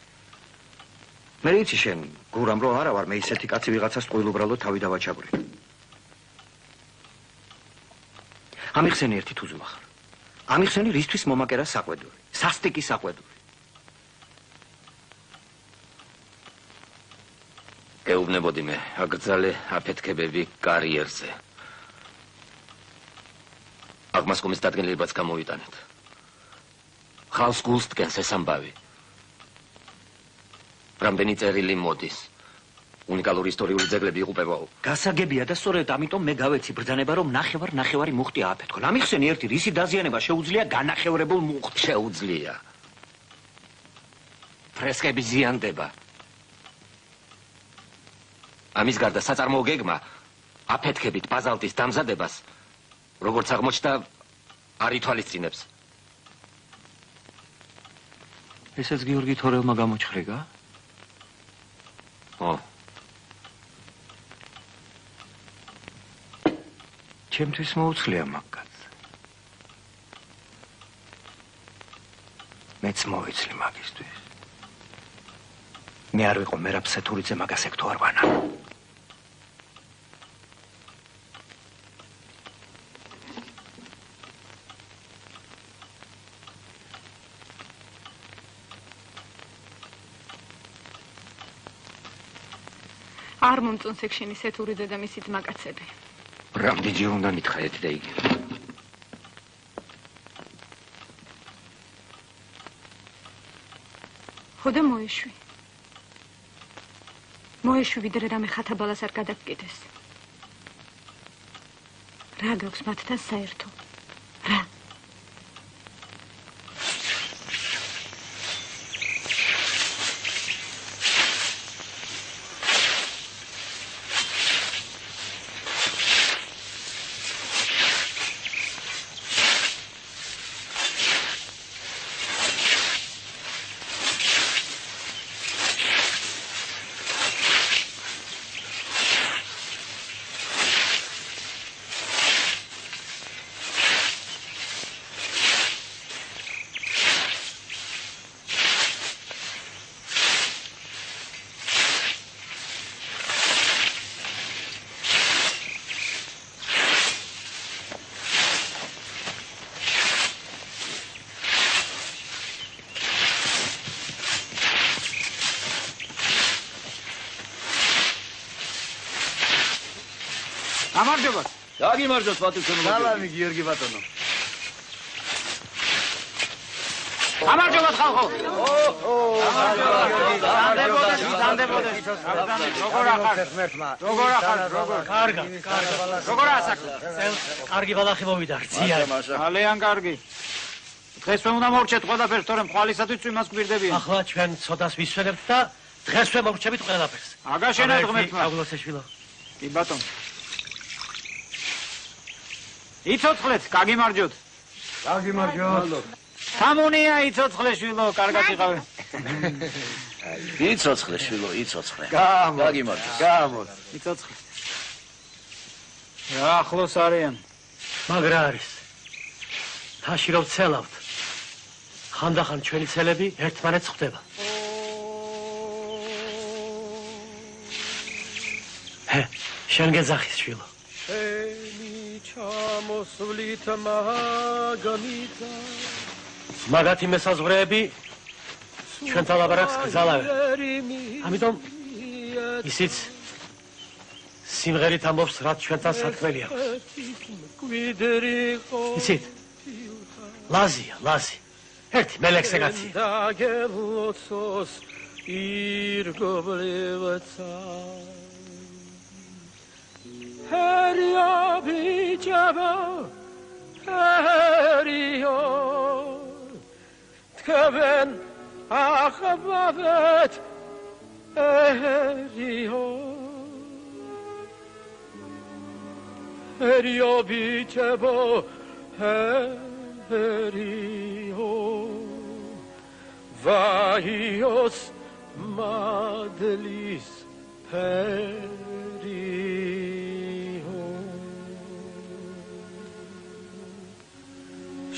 მე იცი შენ გურამ რომ არა ვარ მე ისეთი კაცი ვიღაცას ტყუილუბრალო თავი დავაჩაგვრე. ამიხსენი ერთი თუ ზუახარ. ამიხსენი რისთვის მომაკერა საყვედური. სასტიკი საყვედური. გეუბნებოდი მე აკრძალე აფეთქებები კარიერზე. აღმასკომის დადგენილებაც გამოვიტანეთ. ხალხს გულს დგენს ეს ამბავი. რამდენი წერილი მოდის. უნიკალური ისტორიული ძეგლები იღუპებაო. გასაგებია და სწორედ ამიტომ მე გავეცი ბრძანება რომ ნახევარი მუხტი ააფეთქო. ამიხსენი ერთი რისი დაზიანება შეუძლია განახევრებულ მუხტს. შეუძლია. ფრესკები ზიანდება. ამის გარდა საწარმოო გეგმა აფეთქებით ბაზალტის დამზადებას როგორც აღმოჩნდა არ ითვალისწინებს. ესაც გიორგი თორელმა გამოჩხრეგა? ო. ჩემთვის მოუცლია მაგაც. მეც მოვიცლი მაგისთვის. მე არ ვიყო მერაბსეთურიძე მაგას ეგ თუ არ ვანა. არ მომწონს ეგ შენი სეთურიძე და მისი ძმაკაცები. რამდენჯერ უნდა მითხრა ერთი და იგივე. ხოდა მოეშვი. მოეშვი ვიდრე რამე ხათაბალას არ გადაგკიდეს. რა გაქვს მათთან საერთო? რა? გამარჯობა. დაგიმარჯოთ პატივცემულო. სალამი გიორგი ბატონო. გამარჯობა ხალხო. როგორ ახარ? როგორ ახარ? კარგა. როგორ ასაკ? კარგი ბალახი მოვიდა, ძია. ძალიან კარგი. დღესვე უნდა მოვრჩეთ ყველაფერს, თორემ ხვალისათვის იმას გვირდებიან. ახლა ჩვენ ცოტას ვისვენებთ და დღესვე მოვრჩებით ყველაფერს. აგაშენეთ ღმერთმა. აგლოსეშვილო. კი ბატონო. იცოცხლეთ, გაგიმარჯოთ. გაგიმარჯოთ. სამუნია იცოცხლე შვილო, კარგად იყავე. იცოცხლე შვილო, იცოცხლე. გაგიმარჯოთ. გამოს. იცოცხლე. რა ახლოს არიან? მაგრა არის. თაში რომ ცელავთ. ხანდახან ჩვენი ცელები ერთმანეთს ხვდება. შენ გეძახის შვილო. მაგათი მესაზღვრეები ჩვენთან ლაბარაკს გზალავე. ამიტომ ისიც სიმღერით ამბობს, რაც ჩვენთან საქმელი აქვს. იცით? ლაზია, ლაზი. ერთი მელექსე კაცი. Herio bichabo, herio, tkven achabavet, herio, herio bichabo, herio, vaios madlis herio.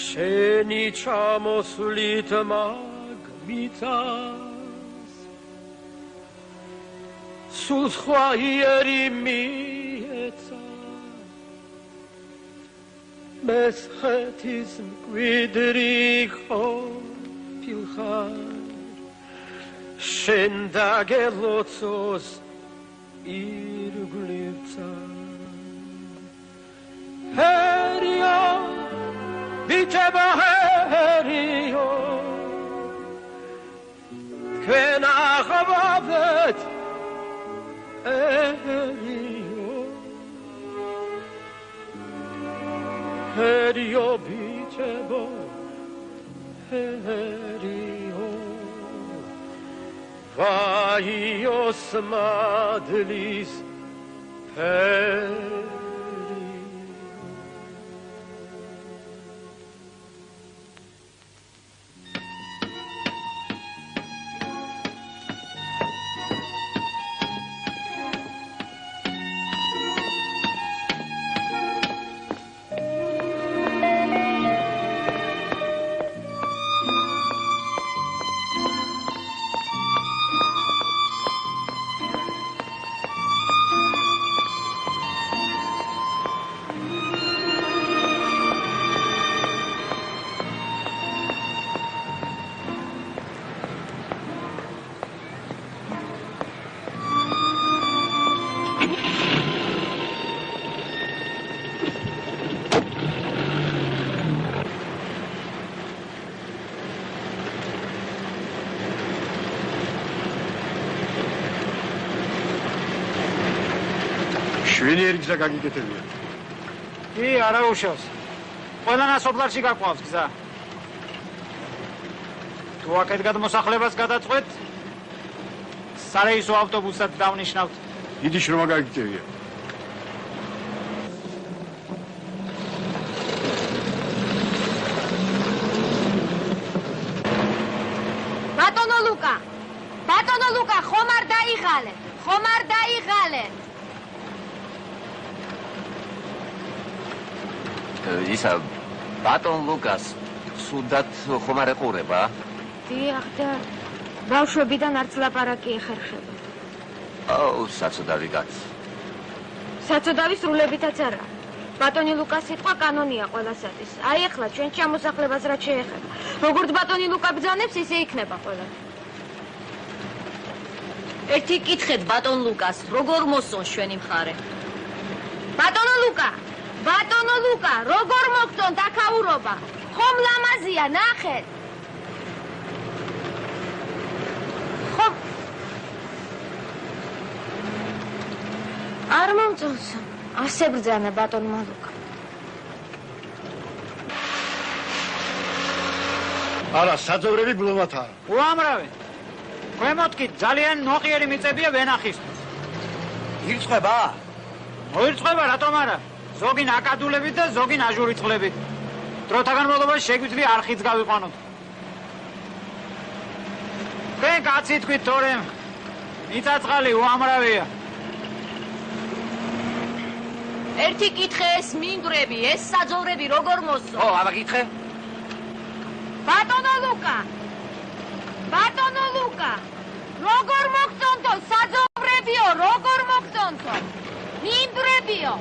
Sheni chamoslit magmitas Sulchwaieri mietza Meschatism quidricho pilchar Shendagelotsos irglitza Herio Bichebo herio Tkven achabavet herio Herio bichebo herio Vaios madlis herio შვენიერი გზა გაგიკეთებია. კი, არა უშავს. ყველანას ოფლარში გაყვავს გზა. თუ აქეთ გადმოსახლებას გადაწყვეთ, სარეისო ავტობუსად დავნიშნავთ. დიდი შრომა გაგიკეთებია. ბატონო ლუკა, ხომ არ დაიღალეთ? ისა ბატონ ლუკას სუდად ხომ არ ეყურება? დიახ და ბავშვებიდან არც ლაპარაკი ეხერხება. აუ, საწოდავი კაცი. საწოდავის სრულებითაც არა. ბატონი ლუკას სიტყვა კანონია ყველასათვის. აი ახლა ჩვენ ჩამოსახლებას რაც შეეხება. როგორც ბატონი ლუკა ბრძანებს, ისე იქნება ყველა. ერთი კითხეთ ბატონ ლუკას, როგორ მოსწონს ჩვენი მხარე? ბატონო ლუკა, როგორ მოგწონთ აქაურობა? ხომ ლამაზია, ნახეთ. ხომ არ მომწონს. ასე ბრძანა ბატონმა ლუკა. არა, საძოვრები გლოვათაა. უამრავი. ქვემოთკით ძალიან ნოყიერი მიწებია ვენახისთვის. ირწყვება? მოირწყვება, რატომ არა? ზოგი ნაკადულებით და ზოგი ნაჟური წყლებით. დროთა განმავლობაში შეგვიძლია არხიც გავიყვანოთ. თქვენ კაცი თქვით, თორემ მიწაწყალი უამრავია. ერთი კითხე ეს მინდვრები, ეს საძოვრები როგორ მოსწონს? ო, აბა კითხე. ბატონო ლუკა, როგორ მოგწონთო საძოვრებიო, როგორ მოგწონთო? მინდვრებიო.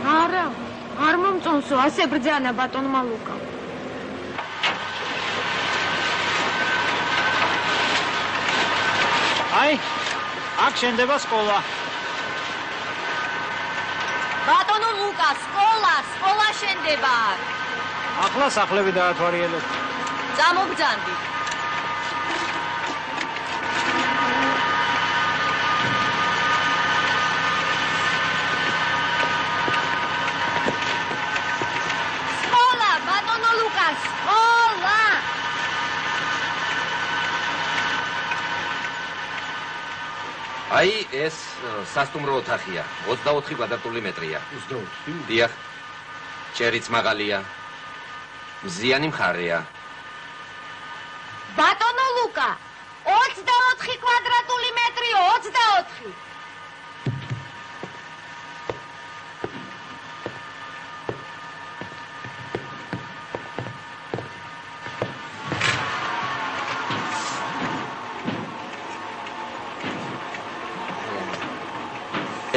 არა, არ მომწონსო, ასე ბრძანა ბატონმა ლუკამ. აი, აქ შენდება სკოლა. ბატონო ლუკა, სკოლა შენდება. ახლა სახლები დაათვალიერეთ. წამოგძანდი. სკოლა, ბატონო ლუკა, სკოლა. აი, ეს სასტუმრო ოთახია, 24 კვადრატული მეტრია. 24? დიახ. ჭერიც მაღალია. მზიანი მხარეა. ბატონო ლუკა, 24 კვადრატული მეტრიო, 24.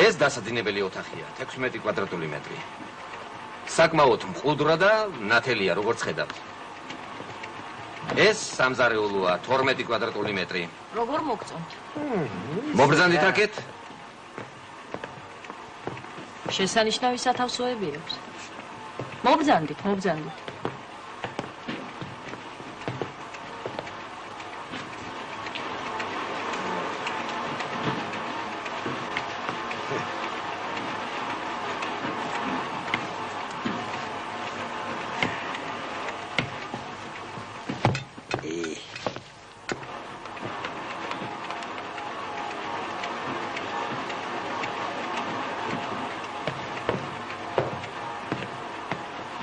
ეს დასადინებელი ოთახია, 16 კვადრატული მეტრი. საკმაოდ მყუდრა და ნათელია, როგორც ხედავთ. ეს სამზარეულოა, 12 კვადრატული მეტრი. როგორ მოგწონთ? მობრძანდით აქეთ? შესანიშნავი სათავსოები აქვს. მობრძანდით.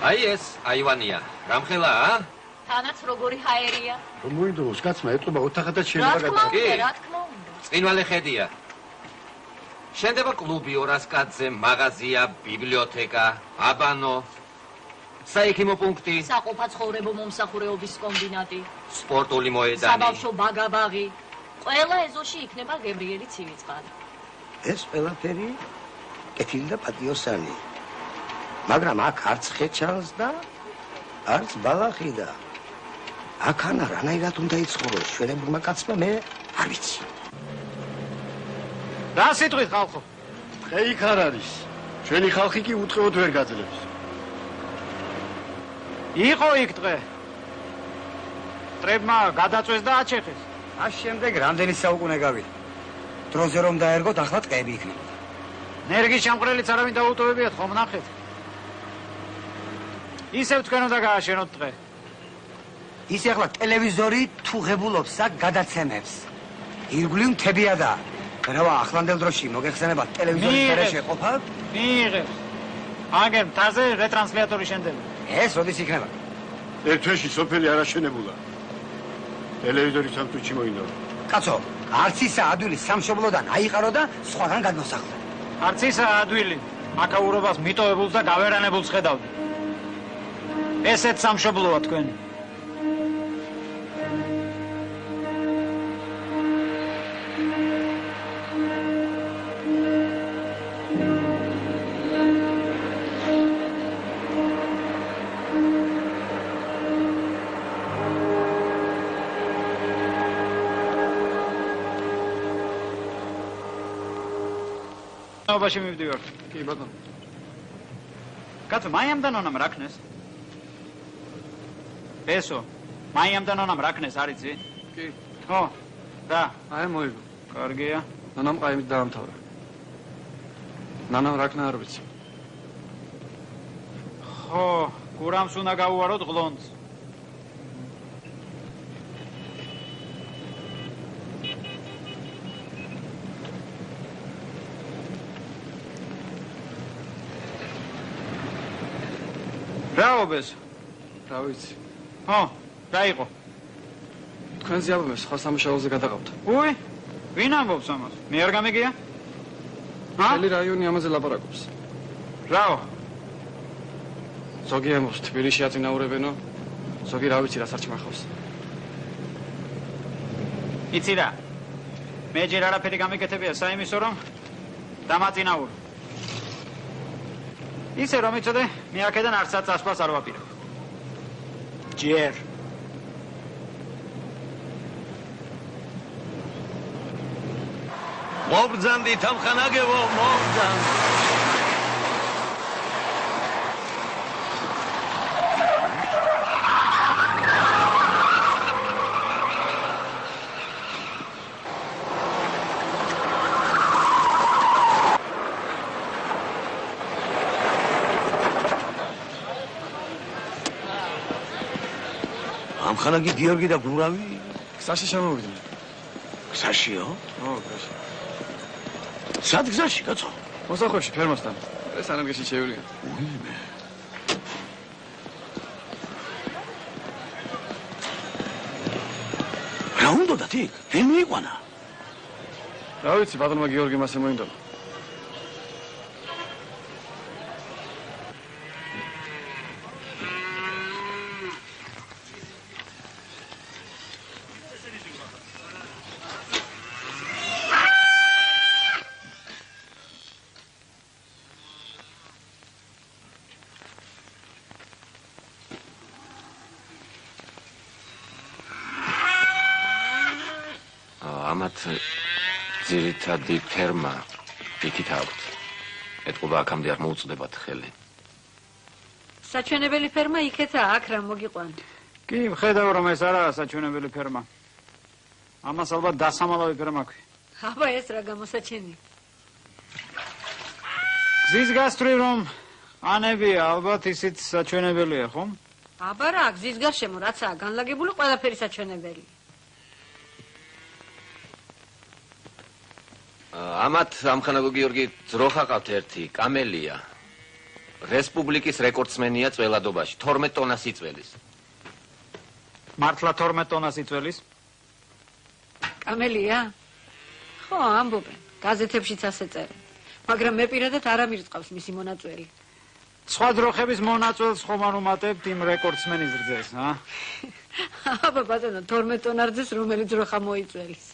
აი ეს აივანია, რამხელაა? თანაც როგორი ჰაერია. რომ მოიდოს, კაცმა ეტყობა ოთახადაც რა შეიძლება თქმა გადაიღო. უნდა, რა თქმა უნდა. წინვალე ხედია. შენდება კლუბი 200 კაცზე, მაღაზია, ბიბლიოთეკა, აბანო, საექიმო პუნქტი, საყოფაცხოვრებო მომსახურეობის კომბინატი, სპორტული მოედანი. საბავშვო ბაგაბაღი. ყველა ეზოში იქნება გემრიელი ცივი წყალი. ეს ყველაფერი კეთილი და პატიოსანი. მაგრამ აქ არც ხეჩალს და არც ბალახი და აქანა რანაირად უნდა იცხოვროს ჩვენებმა კაცმა მე არ ვიცი. რა სიტყვით ხალხო? დღე იქ არ არის. ჩვენი ხალხი კი უტყეოდ ვერ გაძლევს. იყო იქ დღე. ტრებმა გადაწვეს და აჩეხეს. მას შემდეგ რამდენი საუკუნე გავიდა. დროზე რომ დაერგოთ, ახლა ტყეები იქნება. ნერგის ჩამყრელიც არავინ დაუტოვებიათ, ხომ ნახეთ? ისევ თქვენ უნდა გააშენოთ დღე. ისე ახლა ტელევიზორი თუ ღებულობს აქ გადაცემებს. ირგვლივ მთებია და რავა ახლანდელ დროში მოგეხსენება ტელევიზორის გარეშე ყოფა? მიიღებს. აგერ მთაზე რეტრანსლატორი შენდება. ეს როდის იქნება? ერთ თვეში სოფელი არ აშენებულა. ტელევიზორი სამწუთში მოინდო. კაცო, არც ისა ადვილი სამშობლოდან აიყარო და სხვაგან გადმოსახლე. არც ისა ადვილი აკაურობას მიტოვებულს და გავერანებულს ხედავდი. ესეც სამშობლოა თქვენი. ნაობაში მივდივარ. კი ბატონო. კაცო, მაიამ და ნონამ რა ქნეს? ესო, მაიამ და ნონამ რა ქნეს, არ იცი? კი. ხო, და? აი მოიგო. კარგია. ნანამ ყაიმით დაამთავრა. ნანამ რა ქნა არ ვიცი. ხო, გურამს უნდა გაუვაროთ ღლონს. რაობეს? რა ვიცი. ხო, რა იყო? თქვენ ზიაბობებს სხვა სამუშაოზე გადაყავთ. უი, ვინ ამბობს ამას? მე არ გამიგია? მთელი რაიონი ამაზე ლაპარაკობს. რაო? ზოგი ამბობს თბილისში აწინაურებენო, ზოგი რა ვიცი რასაც მახავს. იცი რა? მე ჯერ არაფერი გამიკეთებია საიმისო რომ დამაწინაურო. ისე რომ იცოდე, მე აქედან არცაც ასვლას არ ვაპირებ. ჯერ. მოგბრძანდით ამხანაგებო, მოგბრძანდით. ამხანაგი გიორგი და გურავი გზაში შემოვიდნენ. გზაშიო? ო, გზაში. სად გზაში, კაცო? მოსახლეში ფერმასთან. ეს ანადგეში შეევლია. უიმე. რა უნდა და თი? ვინ მიიყვანა? რა ვიცი, ბატონმა გიორგიმ ასე მოინდომა. ძირითადი ფერმა იქით აქვთ. ეთყობა აქამდე არ მოუწდებათ ხელი. საჩვენებელი ფერმა იქეთაა, აქ რა მოგიყვან. კი, ხედავ რომ ეს არაა საჩვენებელი ფერმა. ამას ალბათ დასამალავი ფერმა ქვი. აბა ეს რა გამოსაჩენი. გზის გასწვრივ რომ ანებია, ალბათ ისიც საჩვენებელია, ხომ? აბა რა, გზის გარშემო რაცაა განლაგებული ყველაფერი საჩვენებელი. ამათ ამხანაგო გიორგი ძრო ხაყავთ ერთი, კამელია. რესპუბლიკის რეკორდსმენია წველადობაში, 12 ტონას იწველის. მართლა 12 ტონას იწველის? კამელია? ხო, ამბობენ, გაზეთებშიც ასე წერენ. მაგრამ მე პირადად არ ამირწყავს მისი მონაწველი. სხვა ძროხების მონაწველს ხომ არ უმატებთ იმ რეკორდსმენის რძეს, ა? აბა ბატონო, 12 ტონა რძეს რომელი ძროხა მოიწველის?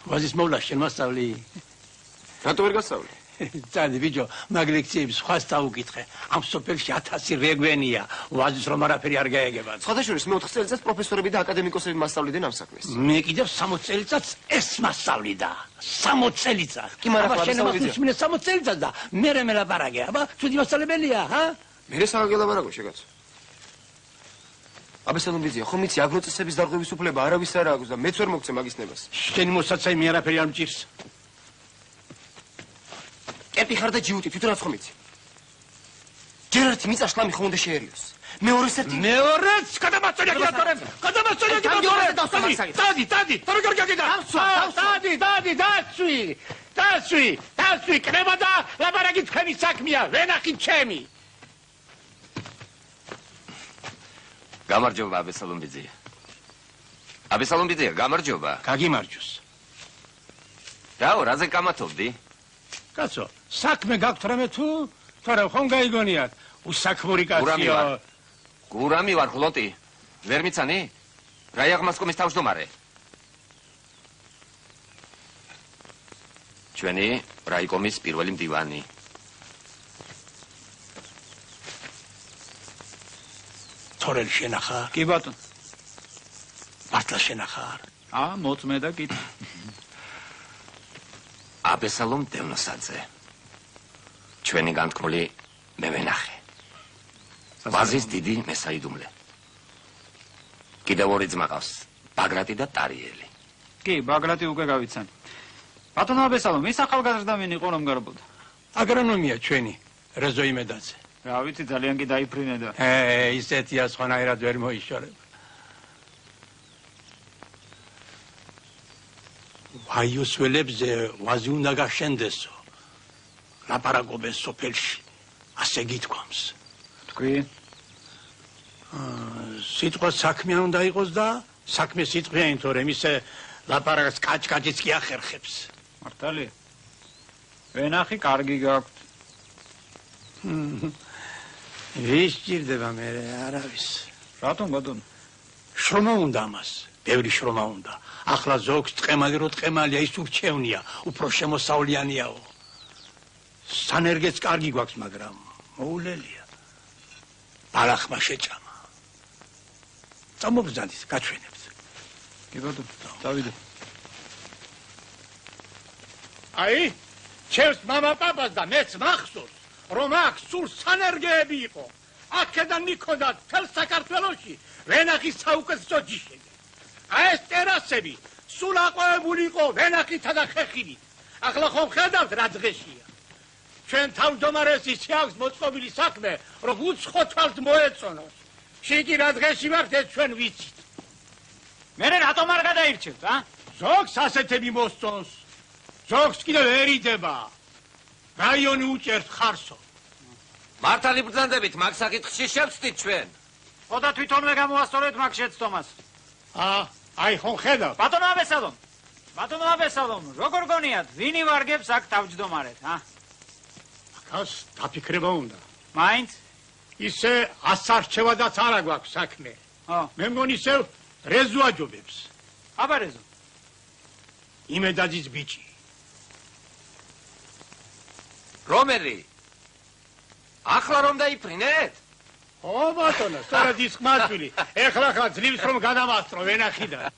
ვაზის მოვლა შენ მასწავლი. რატო ვერ გასწავლი? წადი ბიჭო, მაგ ლექციებს სხვას დაუკითხე. ამ სოფელში 1000 რეგვენია. ვაზის რომ არაფერი არ გაეგება. სხვადასხვა მე-4 წელიწადს პროფესორები და აკადემიკოსები მასწავლიდნენ ამ საქმეს. მე კიდევ 60 წელიწადს ეს მასწავლიდა. 60 წელიწადს. კი, მაგრამ აბა შენ მას 60 წელიწადს და მე მელაპარაკე, აბა ცუდი მასწავლებელია, ჰა? მე საგელაპარაკო შეგაცო. აბესალომ ბიზია, ხომ იცი აგროწესების დარღვევის უფლება არავის არ აქვს და მეც ვერ მოგცე მაგის ნებას. შენი მოსაცაი მე არაფერი არ მჭირს. კეპი ხარ და ჯიუტი, თვითონაც ხომ იცი. ჯერ ერთი მიწა შლამი ხომ უნდა შეერიოს. მეორეს ერთი. მეორეც გადამაწოლია გიატორებ. გადამაწოლია გიატორებ. დადი, თორე გორგაგიდა. დაცვი, კნება და ლაპარაკი თქვენი საქმეა, ვენახი ჩემი. გამარჯობა აბესალომ ბიძია. აბესალომ ბიძია, გამარჯობა. გაგიმარჯოს. რაო, რაზე კამათობდი? კაცო, საქმე გაქვთ რამე თუ? თორე ხომ გაიგონიათ? უსაქმური კაციო. გურამი ვარ, ხლოტი. ვერ მიცანი? რაიაღმასკომის თავმჯდომარე. ჩვენი რაიკომის პირველი მდივანი. თორელი შენახარ? კი ბატონო. მართლა შენახარ? მოწმე და კით. აბესალომ დევნოსაძე. ჩვენი განთქმული მე ვენახე. ვაზის დიდი მესაიდუმლე. კიდევ ორი ძმა ყავს, ბაგრატი და ტარიელი. კი, ბაგრატი უკვე გავიცან. ბატონო აბესალომ, ის ახალგაზრდა მენ იყო რომ გარბოდა. აგრონომია ჩვენი, რეზო იმედაძე. რა ვიცი, ძალიან კი დაიფრინე და. ისეთია სხვანაირად ვერ მოიშორება. ვაიოსველებზე ვაზი უნდა გაშენდესო. ლაპარაკობენ სოფელში. ასე გითქვამს. თქვი? სიტყვა საქმეა უნდა იყოს და საქმე სიტყვიანი, თორემ ისე ლაპარაკს კაჭკაჭიც კი ახერხებს. მართალია? ვენახი კარგი გაქვთ. ვის ჭირდება მე არავის. რატომ ბატონო? შრომა უნდა ამას, ბევრი შრომა უნდა. ახლა ზოგს ტყემალი რო ტყემალია, ის ურჩევნია, უფრო შემოსავლიანიაო. სანერგეც კარგი გვაქვს, მაგრამ მოულელია. ბალახმა შეჭამა. წამობზადით, გაჩვენებთ. კი ბატონო, დავიდე. აი, ჩემს მამაპაპას და მეც მახსოვს, რომ აქ სულ სანერგეები იყო. აქედან მიქონდათ მთელ საქართველოში ვენახის საუკეთესო ჯიშები. აი ეს ტერასები სულ აყვავებული იყო ვენახითა და ხეხილით. ახლა ხომ ხედავთ რა დღეშია. ჩვენ თავმჯდომარეს ისე აქვს მოწყობილი საქმე, რომ უცხო თვალს მოეწონოს. შეკი რა დღეში ვართ ეს ჩვენ ვიცით. მე რატომ არ გადაირჩევთ, ა? ზოგს ასეთები მოსწონს. ზოგს კიდევ ერიდება. რაიონი უჭერთ ხარსო. მართალი ბრძანდებით მაგ საკითხში შევწდით ჩვენ. ხო და თვითონვე გამოასწორეთ მაგ შეცდომას. აი ხომ ხედავ? ბატონო აბესალომ, როგორ გონიათ, ვინი ვარგებს აქ თავმჯდომარედ, ა? აქას დაფიქრება უნდა. მაინც ისე ასარჩევადაც არა გვაქვს საქმე. მე მგონი ისევ რეზო აჯობებს. აბა რეზო. იმედაძის ბიჭი. რომელი? ახლა რომ დაიფრინეთ? ო ბატონო, სწორედ ის ხმასვილი. ეხლა ხა ძლივს რომ გადამასწრო ვენახიდან.